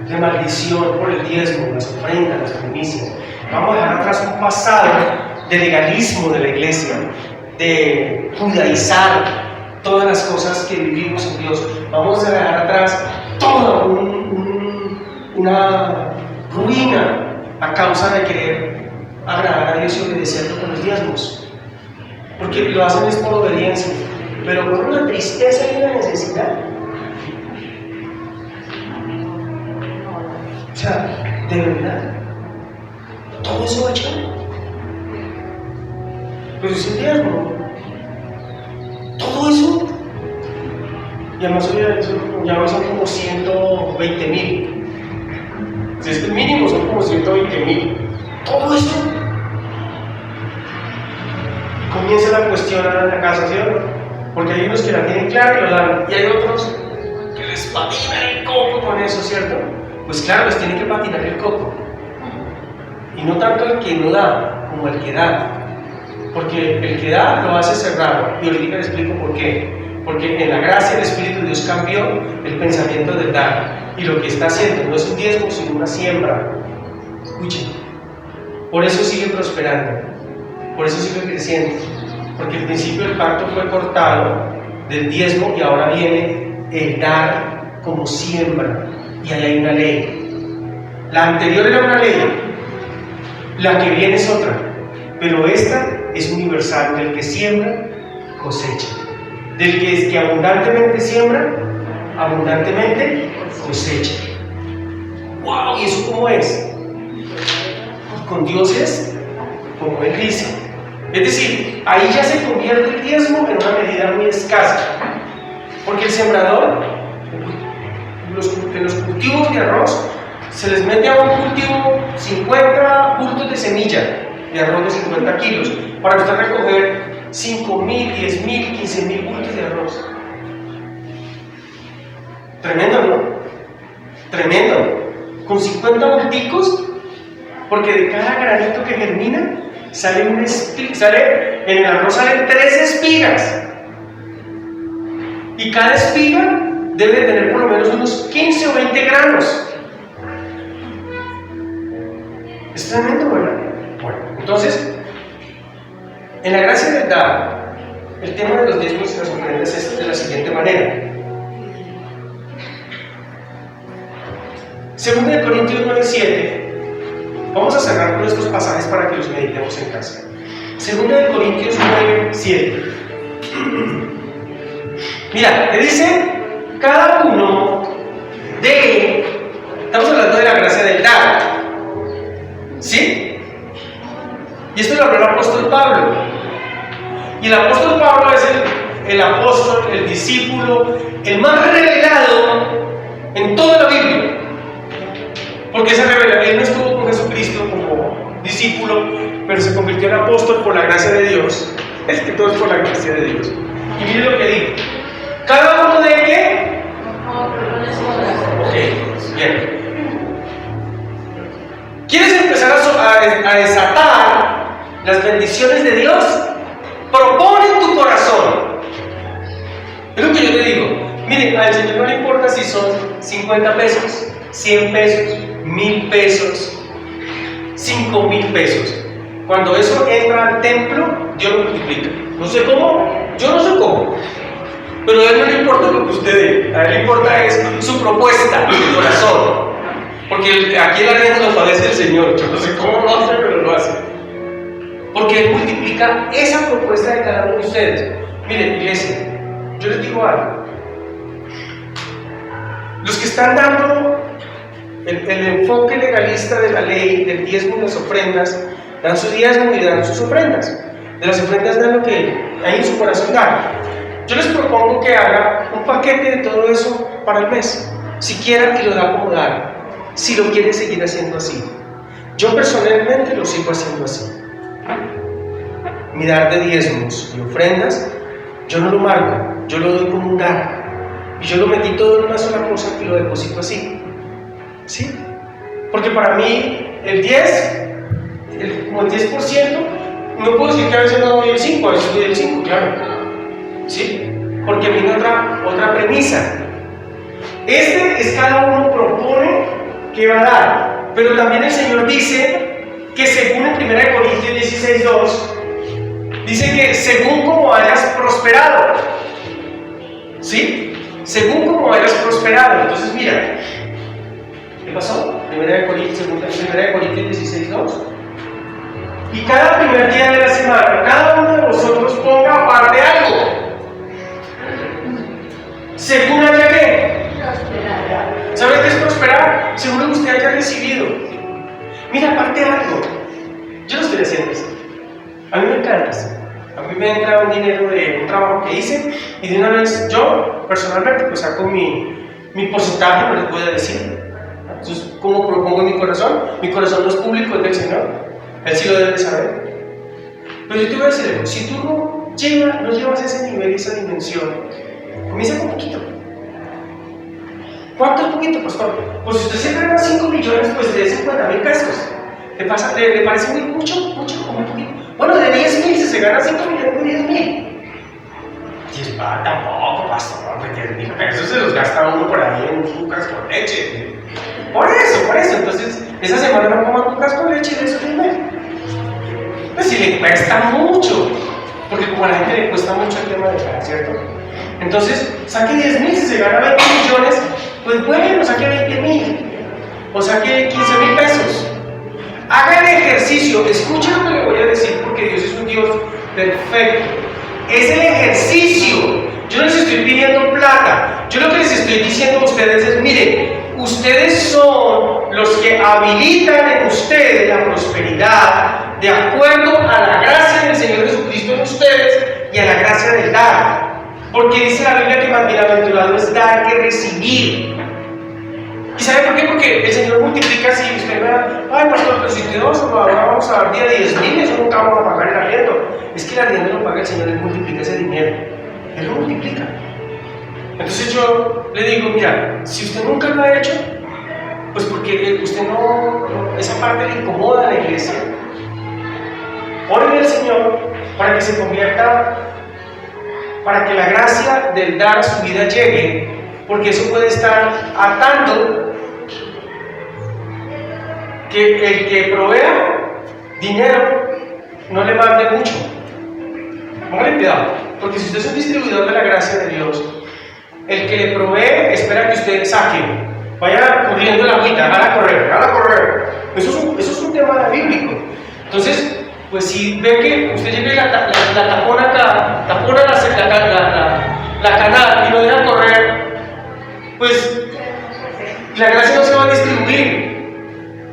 De maldición por el diezmo, las ofrendas, las primicias. Vamos a dejar atrás un pasado de legalismo de la iglesia, de judaizar todas las cosas que vivimos en Dios. Vamos a dejar atrás toda una ruina a causa de querer agradar a Dios y obedecerlo con los diezmos. Porque lo hacen es por obediencia, pero con una tristeza y una necesidad. O sea, de verdad, todo eso va a echar. Pero es el diezmo. Todo eso. Y además ya son como 120,000. Si es que el mínimo son como 120,000. Todo eso. Comienza la cuestión en la casa, ¿sí o no? Porque hay unos que la tienen clara y lo dan. Y hay otros que les patina el coco con eso, ¿cierto? Pues claro, les tiene que patinar el coco. Y no tanto el que no da, como el que da. Porque el que da lo hace cerrado. Y ahorita les explico por qué. Porque en la gracia del Espíritu de Dios cambió el pensamiento del dar. Y lo que está haciendo no es un diezmo, sino una siembra. Escuchen. Por eso sigue prosperando. Por eso sigue creciendo. Porque al principio el pacto fue cortado del diezmo y ahora viene el dar como siembra. Y ahí hay una ley. La anterior era una ley, la que viene es otra, pero esta es universal. Del que siembra, cosecha. Del que abundantemente siembra, abundantemente cosecha. ¡Wow! ¿Y eso cómo es? Y con Dios es como Él dice. Es decir, ahí ya se convierte el diezmo en una medida muy escasa, porque el sembrador, en los cultivos de arroz, se les mete a un cultivo 50 bultos de semilla de arroz de 50 kilos para usted recoger 5,000, 10,000, 15,000 bultos de arroz. Tremendo, ¿no? Tremendo. Con 50 bulticos, porque de cada granito que germina sale en el arroz salen 3 espigas. Y cada espiga debe tener por lo menos unos 15 o 20 granos. Es tremendo, ¿verdad? Bueno, entonces, en la gracia del dar, el tema de los diezmos y las ofrendas es de la siguiente manera. 2 Corintios 9:7. Vamos a cerrar con estos pasajes para que los meditemos en casa. 2 Corintios 9:7. Mira, te dice cada uno estamos hablando de la gracia del dar, ¿sí? Y esto lo habló el apóstol Pablo. Y el apóstol Pablo es el apóstol, el discípulo, el más revelado en toda la Biblia. Porque se revela, él no estuvo con Jesucristo como discípulo, pero se convirtió en apóstol por la gracia de Dios. Es que todo es por la gracia de Dios. Y mire lo que dijo. ¿Cada uno de qué? Ok, bien. ¿Quieres empezar a desatar las bendiciones de Dios? Propone en tu corazón. Es lo que yo te digo. Mire, al Señor no le importa si son 50 pesos, 100 pesos, 1,000 pesos, 5,000 pesos. Cuando eso entra al templo, Dios lo multiplica. No sé cómo, yo no sé cómo. Pero a Él no le importa lo que usted dé, a Él le importa es su propuesta de corazón. Porque aquí la gente lo padece el Señor. Yo no sé cómo lo hace, pero lo hace. Porque Él multiplica esa propuesta de cada uno de ustedes. Miren, iglesia, yo les digo algo. Los que están dando el enfoque legalista de la ley, del diezmo y las ofrendas, dan su diezmo y dan sus ofrendas. De las ofrendas dan lo que hay en su corazón dar. Yo les propongo que haga un paquete de todo eso para el mes, si quiera, y lo da como dar, si lo quiere seguir haciendo así. Yo personalmente lo sigo haciendo así. Mi dar de diezmos y ofrendas, yo no lo marco, yo lo doy como un dar. Y yo lo metí todo en una sola cosa y lo deposito así. ¿Sí? Porque para mí el 10%, no puedo decir que a veces no doy el 5, a veces doy el 5, claro. ¿Sí? Porque viene otra premisa. Es cada uno propone que va a dar, pero también el Señor dice que según en 1 Corintios 16:2, dice que según como hayas prosperado, ¿sí? Según como hayas prosperado. Entonces mira, ¿qué pasó? 1 Corintios 16:2. Y cada primer día de la semana, cada uno de vosotros ponga aparte algo, según haya que. ¿Sabes qué es prosperar? Seguro que usted haya recibido. Mira, aparte algo. Yo lo estoy haciendo así. A mí me encanta así. A mí me entra un dinero de un trabajo que hice y de una vez yo, personalmente, pues saco mi porcentaje, no les voy a decir. Entonces, ¿cómo propongo en mi corazón? Mi corazón no es público, es del Señor. Él sí lo debe saber. Pero yo te voy a decir algo. Si tú no llevas ese nivel y esa dimensión, comienza con poquito. ¿Cuánto es poquito, pastor? Pues si usted se gana 5 millones, pues de 50,000 pesos. ¿Le parece mucho o muy poquito? Bueno, de 10,000, si se gana 5 millones, de 10,000. Y tampoco, pastor, de 10,000 pesos se los gasta uno por ahí en cucas con leche. Por eso. Entonces, esa semana no coma cucas con leche de eso primero. Pues si le cuesta mucho, porque como a la gente le cuesta mucho el tema de pagar, ¿cierto? Entonces, saque 10,000, si se gana 20 millones, pues bueno, saque 20,000 o saque 15,000 pesos. Haga el ejercicio, escuche lo que le voy a decir, porque Dios es un Dios perfecto. Es el ejercicio. Yo no les estoy pidiendo plata. Yo lo que les estoy diciendo a ustedes es, miren, ustedes son los que habilitan en ustedes la prosperidad de acuerdo a la gracia del Señor Jesucristo en ustedes y a la gracia del dar. Porque dice la Biblia que más bienaventurado es dar que recibir. ¿Y sabe por qué? Porque el Señor multiplica así. Usted me da, ay, pastor, pero si te vamos a dar día 10,000, eso nunca vamos a pagar el arriendo. Es que el arriendo lo paga el Señor, Él multiplica ese dinero. Él lo multiplica. Entonces yo le digo, mira, si usted nunca lo ha hecho, pues porque usted esa parte le incomoda a la iglesia. Ore al Señor para que se convierta, para que la gracia del dar a su vida llegue, porque eso puede estar atando que el que provea dinero no le mande mucho. Póngale cuidado, porque si usted es un distribuidor de la gracia de Dios, el que le provee espera que usted saque, vaya corriendo la agüita, hágala correr. Eso es un tema bíblico. Entonces, pues si ve que usted llega y la tapona acá, tapona la canal y lo deja correr, pues la gracia no se va a distribuir.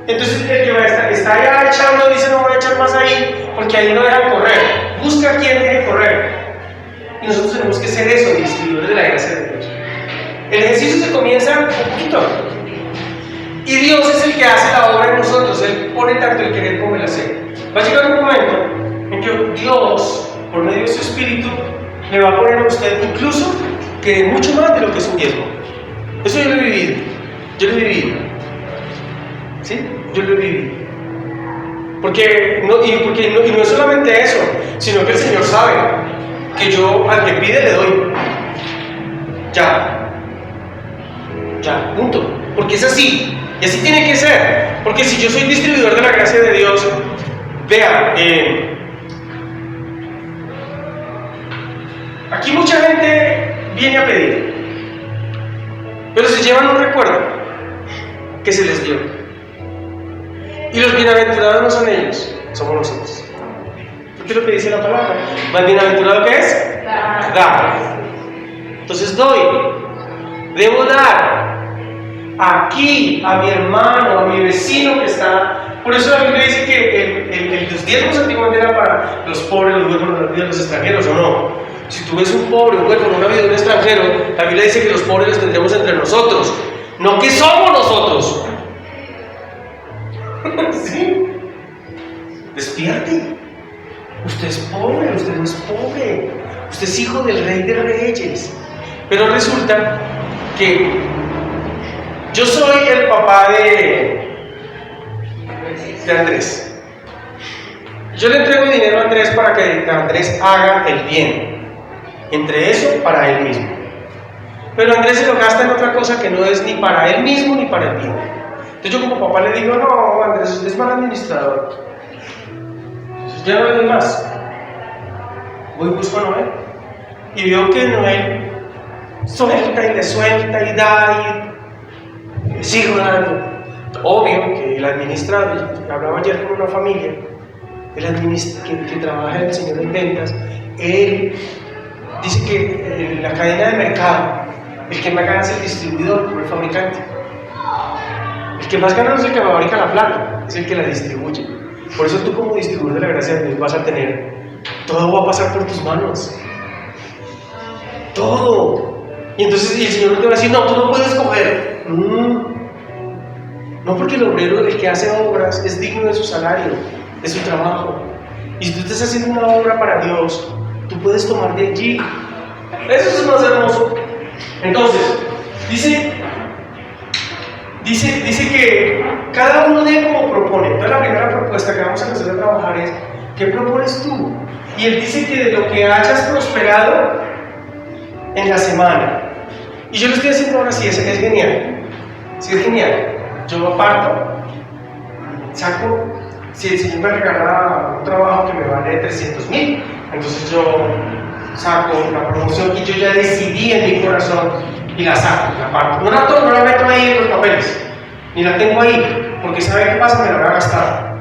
Entonces el que está allá echando dice, no voy a echar más ahí, porque ahí no dejan correr. Busca a quien deje correr. Y nosotros tenemos que ser eso, distribuidores de la gracia de Dios. El ejercicio se comienza un poquito. Y Dios es el que hace la obra en nosotros. Él pone tanto el querer como el hacer. Va a llegar un momento en que Dios, por medio de su Espíritu, le va a poner a usted incluso que mucho más de lo que es un diezmo. Eso yo lo he vivido. ¿Sí? Yo lo he vivido. Porque no es solamente eso, sino que el Señor sabe que yo al que pide le doy. Ya, punto. Porque es así, y así tiene que ser. Porque si yo soy distribuidor de la gracia de Dios, vea, aquí mucha gente viene a pedir, pero se llevan un recuerdo que se les dio. Y los bienaventurados no son ellos, somos nosotros. ¿Qué es lo que dice la palabra? ¿Más bienaventurado que es? Dar. Entonces debo dar aquí a mi hermano, a mi vecino que está. Por eso la Biblia dice que los diezmos antiguamente eran para los pobres, los huérfanos, los extranjeros, ¿o no? Si tú ves un pobre, un huérfano, una vida de un extranjero, la Biblia dice que los pobres los tendremos entre nosotros, no que somos nosotros. ¿Sí? Despierte. Usted es pobre, usted no es pobre. Usted es hijo del Rey de Reyes. Pero resulta que yo soy el papá de Andrés. Yo le entrego dinero a Andrés para que Andrés haga el bien. Entre eso, para él mismo. Pero Andrés se lo gasta en otra cosa que no es ni para él mismo ni para el bien. Entonces yo como papá le digo, no, Andrés, usted es mal administrador. Entonces ya no le doy más. Voy y busco a Noel. Y veo que Noel suelta y le suelta y da y sigo dando. Obvio que el administrador, hablaba ayer con una familia, que trabaja el señor en ventas, él dice que en la cadena de mercado, el que más gana es el distribuidor, no el fabricante. El que más gana no es el que fabrica la plata, es el que la distribuye. Por eso tú como distribuidor de la gracia de Dios vas a tener, todo va a pasar por tus manos. Todo. Y entonces el Señor te va a decir, no, tú no puedes coger. No, porque el obrero, el que hace obras, es digno de su salario, de su trabajo. Y si tú estás haciendo una obra para Dios, tú puedes tomar de allí. Eso es más hermoso. Entonces, dice que cada uno dé como propone. Entonces la primera propuesta que vamos a empezar a trabajar es, ¿qué propones tú? Y él dice que de lo que hayas prosperado en la semana. Y yo lo estoy haciendo ahora, sí, es genial. Sí, es genial. Yo aparto, saco, si el Señor me regala un trabajo que me vale 300,000, entonces yo saco la promoción que yo ya decidí en mi corazón y la saco, la aparto. No la meto ahí en los papeles, ni la tengo ahí, porque ¿sabe qué pasa? Me la voy a gastar.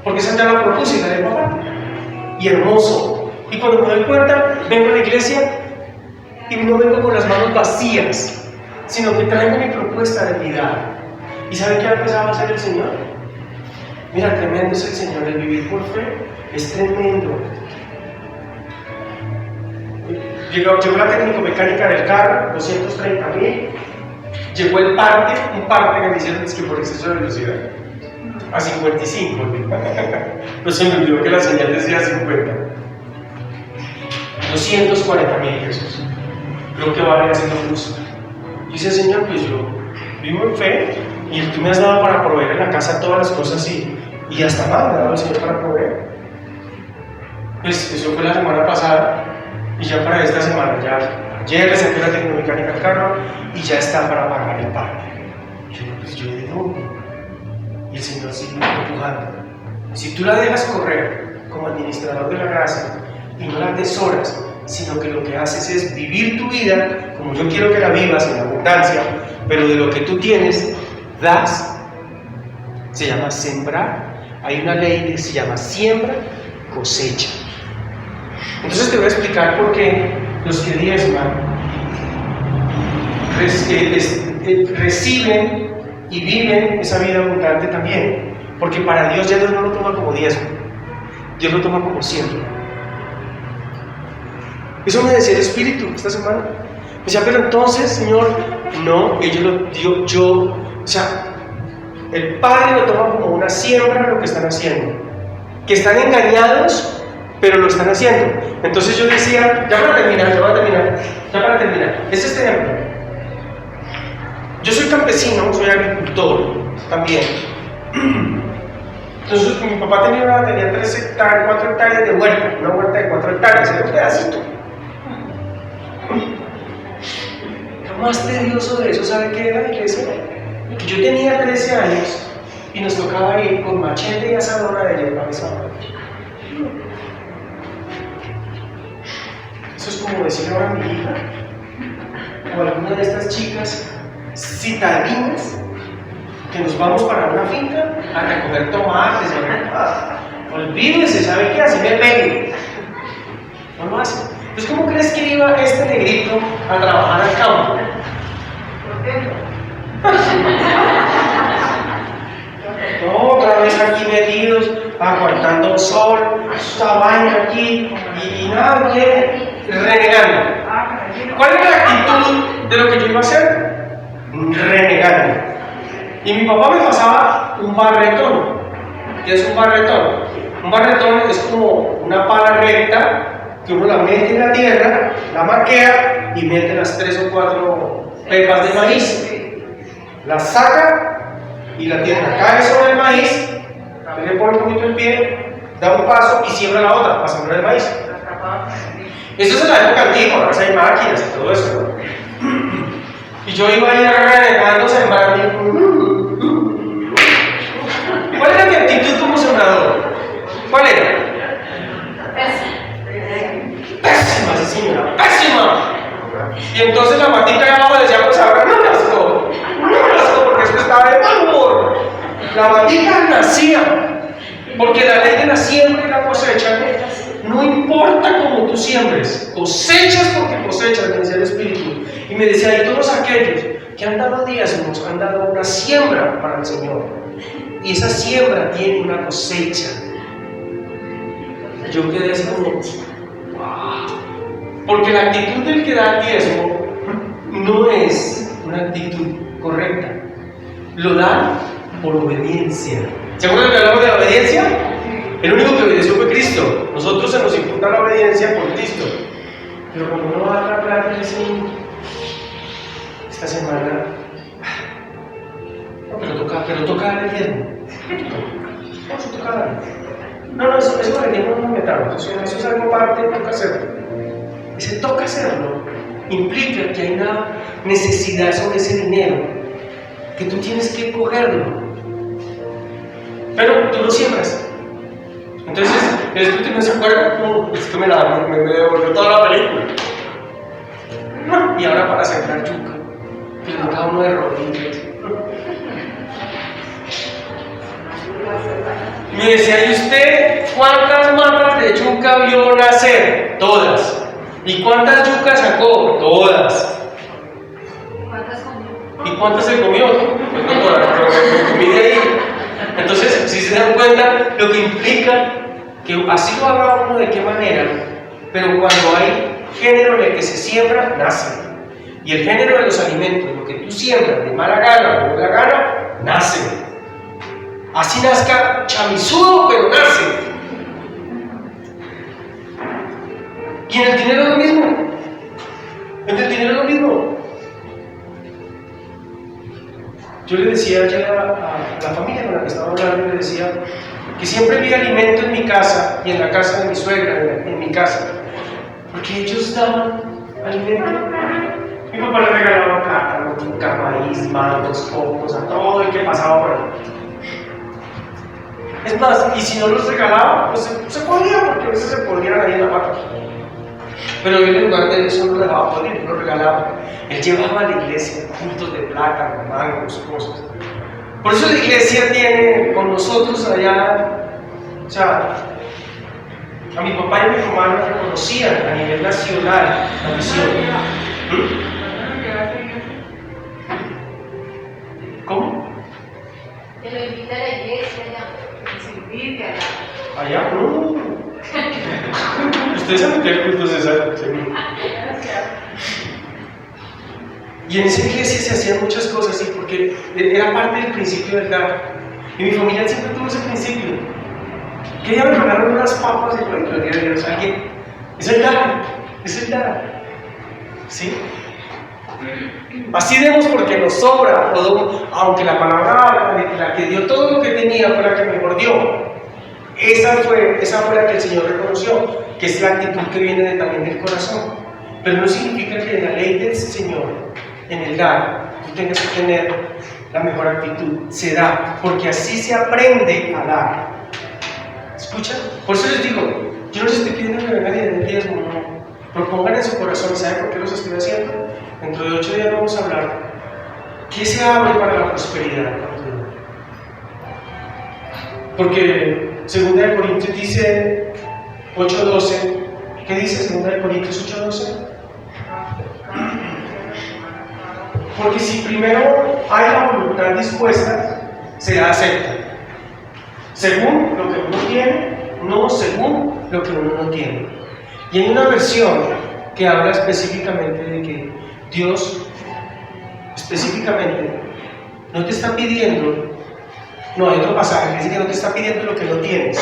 Porque esa ya la propuse y la dejo aparte. Y hermoso. Y cuando me doy cuenta, vengo a la iglesia y no vengo con las manos vacías, sino que traigo mi propuesta de vida. ¿Y sabe qué ha empezado a hacer el Señor? Mira, tremendo es el Señor, el vivir por fe es tremendo. Llegó la técnico-mecánica del carro, 230,000. Llegó un parte que me hicieron es que por exceso de velocidad, a 55. Pero se me olvidó que la señal decía 50. 240,000 pesos. Creo que vale haciendo luz. Y dice, Señor, pues yo vivo en fe y tú me has dado para proveer en la casa todas las cosas y hasta más me ha dado el Señor para proveer. Pues eso fue la semana pasada y ya para esta semana, ya ayer le saqué la tecnomecánica al carro y ya está para pagar el parte. Yo de dónde. Y el Señor sigue empujando. Si tú la dejas correr como administrador de la gracia y no la atesoras, sino que lo que haces es vivir tu vida como yo quiero que la vivas en abundancia, pero de lo que tú tienes, das, se llama sembrar. Hay una ley que se llama siembra, cosecha. Entonces te voy a explicar por qué los que diezman reciben y viven esa vida abundante también, porque para Dios ya Dios no lo toma como diezmo, Dios lo toma como siembra. Eso me decía el Espíritu esta semana. Me decía, pero entonces, Señor, no, o sea, el Padre lo toma como una siembra lo que están haciendo. Que están engañados, pero lo están haciendo. Entonces yo decía, ya para terminar, es este ejemplo. Yo soy campesino, soy agricultor también. Entonces mi papá tenía 4 hectáreas de huerta, una huerta de 4 hectáreas, era un pedacito. Lo más tedioso de eso, ¿sabe qué era, iglesia? Que yo tenía 13 años y nos tocaba ir con machete y asadora de hierba pesada. Eso es como decirle ahora a mi hija o a alguna de estas chicas citadinas que nos vamos para una finca a recoger tomates. Olvídese, ¿sabe qué? Así me pegue. No lo hace. Entonces, ¿cómo crees que iba este negrito a trabajar al campo? No, otra vez aquí metidos, aguantando sol, esta vaina aquí, y nada, renegando. ¿Cuál era la actitud de lo que yo iba a hacer? Renegando. Y mi papá me pasaba un barretón. ¿Qué es un barretón? Un barretón es como una pala recta que uno la mete en la tierra, la maquea y mete las 3 o 4 pepas de maíz. La saca y la tierra cae sobre el maíz, le pone un poquito el pie, da un paso y siembra la otra para sembrar el maíz. Eso es en la época antigua, ahora hay máquinas y todo eso, ¿no? Y yo iba ahí renegando, sembrando. ¿Cuál era mi actitud como sembrador? ¿Cuál era? Pésima, sí señora, pésima. Y entonces la matita de abajo decía, pues ahora no nazco, porque esto estaba de mal humor. La matita nacía, porque la ley de la siembra y la cosecha no importa cómo tú siembres, cosechas porque cosechas, me decía el Espíritu. Y me decía, y todos aquellos que han dado diezmos han dado una siembra para el Señor. Y esa siembra tiene una cosecha. Yo quedé así como, wow. Porque la actitud del que da el diezmo no es una actitud correcta. Lo da por obediencia. ¿Se acuerdan que hablamos de la obediencia? El único que obedeció fue Cristo. Nosotros se nos imputa la obediencia por Cristo. Pero cuando uno va a la plata y dice, esta semana, no, pero toca dar el diezmo. No, se toca dar. No, eso el diezmo no me metamos. Eso es algo parte, toca hacerlo. Ese toca hacerlo implica que hay una necesidad sobre ese dinero, que tú tienes que cogerlo. Pero tú lo siembras. Entonces, el Espíritu no se acuerda, es que me devolvió toda la película. Y ahora para sembrar yuca, que le toca uno de rodillas. Me decía, ¿y usted cuántas matas de yuca vio nacer? Todas. ¿Y cuántas yucas sacó? Todas. ¿Cuántas comió? ¿Y cuántas se comió? Pues no todas, pero me comí de ahí. Entonces, si se dan cuenta, lo que implica que así lo haga uno de qué manera, pero cuando hay género en el que se siembra, nace. Y el género de los alimentos, lo que tú siembras de mala gana o de buena gana, nace. Así nazca chamizudo, pero nace. Y en el dinero es lo mismo. En el dinero es lo mismo. Yo le decía ayer a la familia con la que estaba hablando, le decía que siempre había alimento en mi casa y en la casa de mi suegra, en mi casa, porque ellos daban alimento. Mi papá le regalaba plátano, yuca, maíz, mangos, cocos, a todo el que pasaba por ahí. Es más, y si no los regalaba, pues se podía, porque a veces se podían ahí en la mata. Pero él en lugar de eso no lo dejaba poner, lo regalaba. Él llevaba a la iglesia puntos de plátano, mangos, cosas. Por eso la iglesia tiene con nosotros allá, o sea, a mi papá y a mi mamá nos reconocían a nivel nacional la misión. ¿Cómo? Que lo invita a la iglesia ya. Servirte allá. Allá, no. Ustedes saben que el culto se sabe. Y en esa iglesia se hacían muchas cosas así, porque era parte del principio del dar. Y mi familia siempre tuvo ese principio. Que ella me regalaron unas papas y yo, gloria a Dios, alguien. Es el dar, es el dar. ¿Sí? Así demos porque nos sobra, aunque la palabra, la que dio todo lo que tenía, fue la que mejor dio. Esa fue la que el Señor reconoció, que es la actitud que viene también del corazón. Pero no significa que en la ley del Señor, en el dar, tú tengas que tener la mejor actitud. Se da, porque así se aprende a dar. ¿Escuchan? Por eso les digo, yo no les estoy pidiendo que vengan y den el diezmo, no. Propongan en su corazón, ¿saben por qué los estoy haciendo? Dentro de 8 días vamos a hablar. ¿Qué se abre para la prosperidad? Porque 2 de Corintios dice 8:12. ¿Qué dice 2 de Corintios 8:12? Porque si primero hay la voluntad dispuesta, será acepta. Según lo que uno tiene, no según lo que uno no tiene. Y hay una versión que habla específicamente de que Dios específicamente no te está pidiendo No, hay otro pasaje que dice que no te está pidiendo lo que no tienes,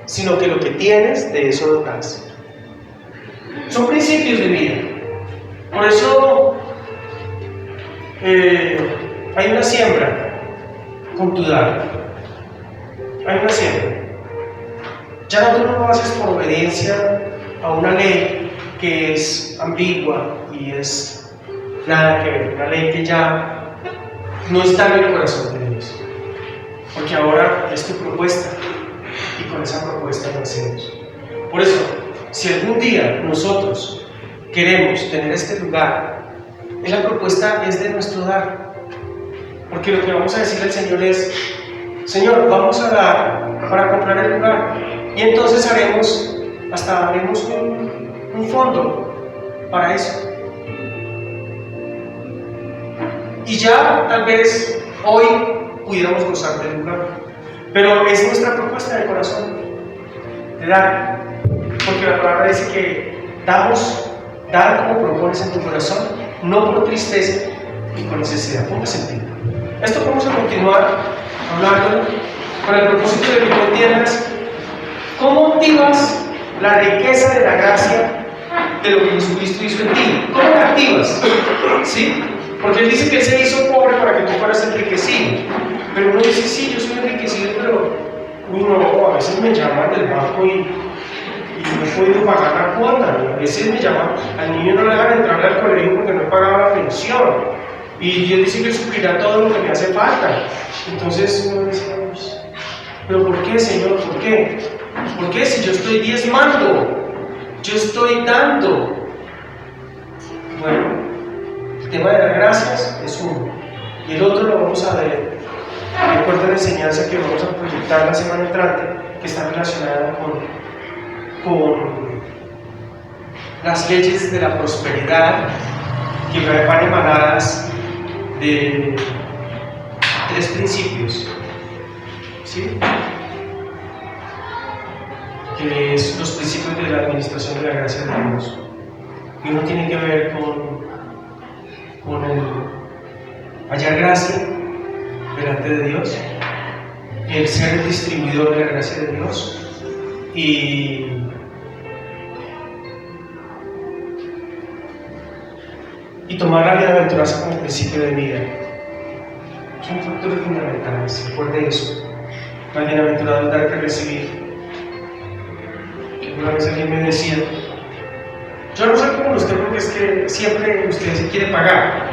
sino que lo que tienes, de eso lo das. Son principios de vida. Por eso hay una siembra con tu dar. Hay una siembra. Ya no tú no lo haces por obediencia a una ley que es ambigua y es nada que ver, una ley que ya no está en el corazón de Dios, porque ahora es tu propuesta y con esa propuesta lo hacemos. Por eso, si algún día nosotros queremos tener este lugar, la propuesta es de nuestro dar, porque lo que vamos a decir al Señor es: Señor, vamos a dar para comprar el lugar, y entonces haremos un fondo para eso. Y ya tal vez hoy pudiéramos gozar del lugar, pero es nuestra propuesta de corazón de dar, porque la palabra dice que dar como propones en tu corazón, no por tristeza y con necesidad. Ponga sentido. Esto vamos a continuar hablando con el propósito de que tú entiendas cómo activas la riqueza de la gracia de lo que Jesucristo hizo en ti. ¿Cómo la activas? ¿Sí? Porque Él dice que Él se hizo pobre para que tú fueras enriquecido. Pero uno dice: sí, yo soy enriquecido, pero no, a veces me llaman del banco y no he podido pagar la cuota. A veces me llaman, al niño no le dejan entrar al colegio porque no he pagado la pensión. Y Dios dice que Él suplirá todo lo que me hace falta. Entonces uno dice: ¿pero por qué, Señor? ¿Por qué? ¿Por qué si yo estoy diezmando? Yo estoy dando. Bueno, el tema de las gracias es uno. Y el otro lo vamos a ver. Recuerda la enseñanza que vamos a proyectar la semana entrante, que está relacionada con las leyes de la prosperidad, que van emanadas de 3 principios. ¿Sí? Que es los principios de la administración de la gracia de Dios. Y uno tiene que ver con el hallar gracia delante de Dios, el ser el distribuidor de la gracia de Dios y tomar la bienaventuranza como principio de vida. Son factores fundamentales. Recuerde eso. Más bienaventurado es dar que recibir. Una vez alguien me decía: yo no soy como usted porque es que siempre usted se quiere pagar,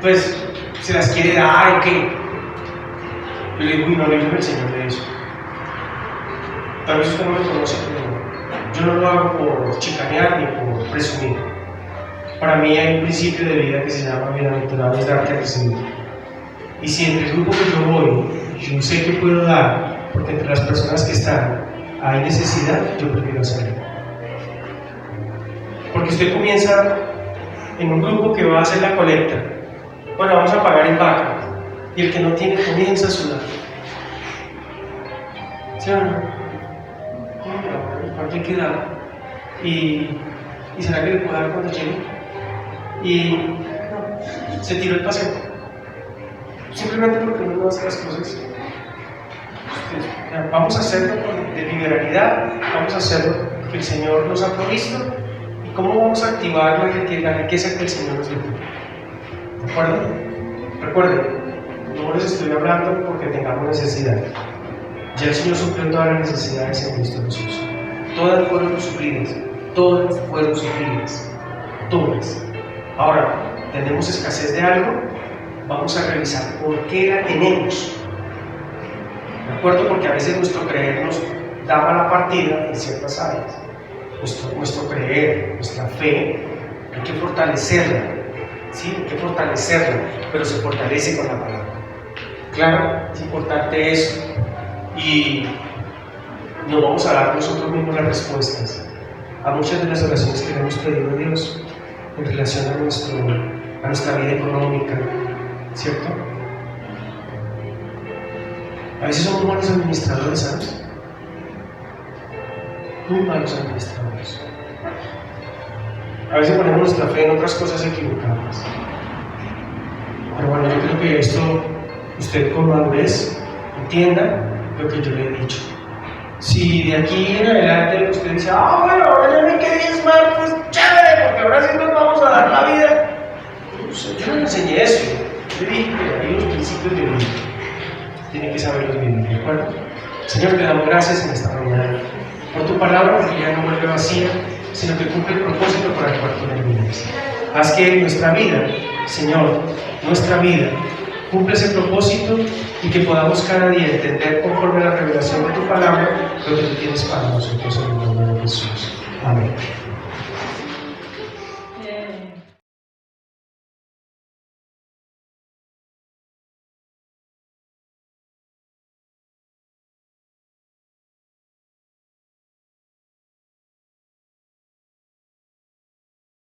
pues se las quiere dar o qué. Yo le digo: uy, no le digo el Señor de eso. Tal vez usted no me conoce, pero yo no lo hago por chicanear ni por presumir. Para mí hay un principio de vida que se llama bienaventurado es dar que recibir. Y si entre el grupo que yo voy, yo sé que puedo dar, porque entre las personas que están hay necesidad, yo prefiero hacerlo. Porque usted comienza en un grupo que va a hacer la colecta. Bueno, vamos a pagar en vaca. Y el que no tiene comienza a sudar. ¿Sí o no? ¿Cuánto hay que dar? ¿Y será que le puedo dar cuando llegue? Y se tiró el paseo. Simplemente porque uno no hace las cosas. Vamos a hacerlo de liberalidad, vamos a hacerlo que el Señor nos ha provisto. ¿Y cómo vamos a activar la riqueza que el Señor nos dio? ¿De acuerdo? Recuerden, no les estoy hablando porque tengamos necesidad. Ya el Señor suplió todas las necesidades en Cristo Jesús. Todas fueron suplidas, todas fueron suplidas, todas. Ahora, ¿tenemos escasez de algo? Vamos a revisar por qué la tenemos. ¿De acuerdo? Porque a veces nuestro creer nos da mala partida en ciertas áreas. Nuestro creer, nuestra fe, hay que fortalecerla. Sí, hay que fortalecerla, pero se fortalece con la palabra. Claro, es importante eso. Y nos vamos a dar nosotros mismos las respuestas a muchas de las oraciones que le hemos pedido a Dios en relación a nuestra vida económica, ¿cierto? A veces somos malos administradores, ¿sabes? Muy malos administradores. A veces ponemos nuestra fe en otras cosas equivocadas. Pero bueno, yo creo que esto usted con madurez entienda lo que yo le he dicho. Si de aquí en adelante usted dice, bueno, ahora ya me quedé diezmar, pues chévere, porque ahora sí nos vamos a dar la vida. Pues, yo no le enseñé eso. Yo dije que hay unos principios de vida. Tiene que saberlos bien, ¿de acuerdo? Señor, te damos gracias en esta mañana por tu palabra, porque ya no vuelve vacía, sino que cumple el propósito para el cual tú la envías. Haz que nuestra vida, Señor, nuestra vida, cumple ese propósito y que podamos cada día entender conforme a la revelación de tu palabra lo que tú tienes para nosotros en el nombre de Jesús. Amén.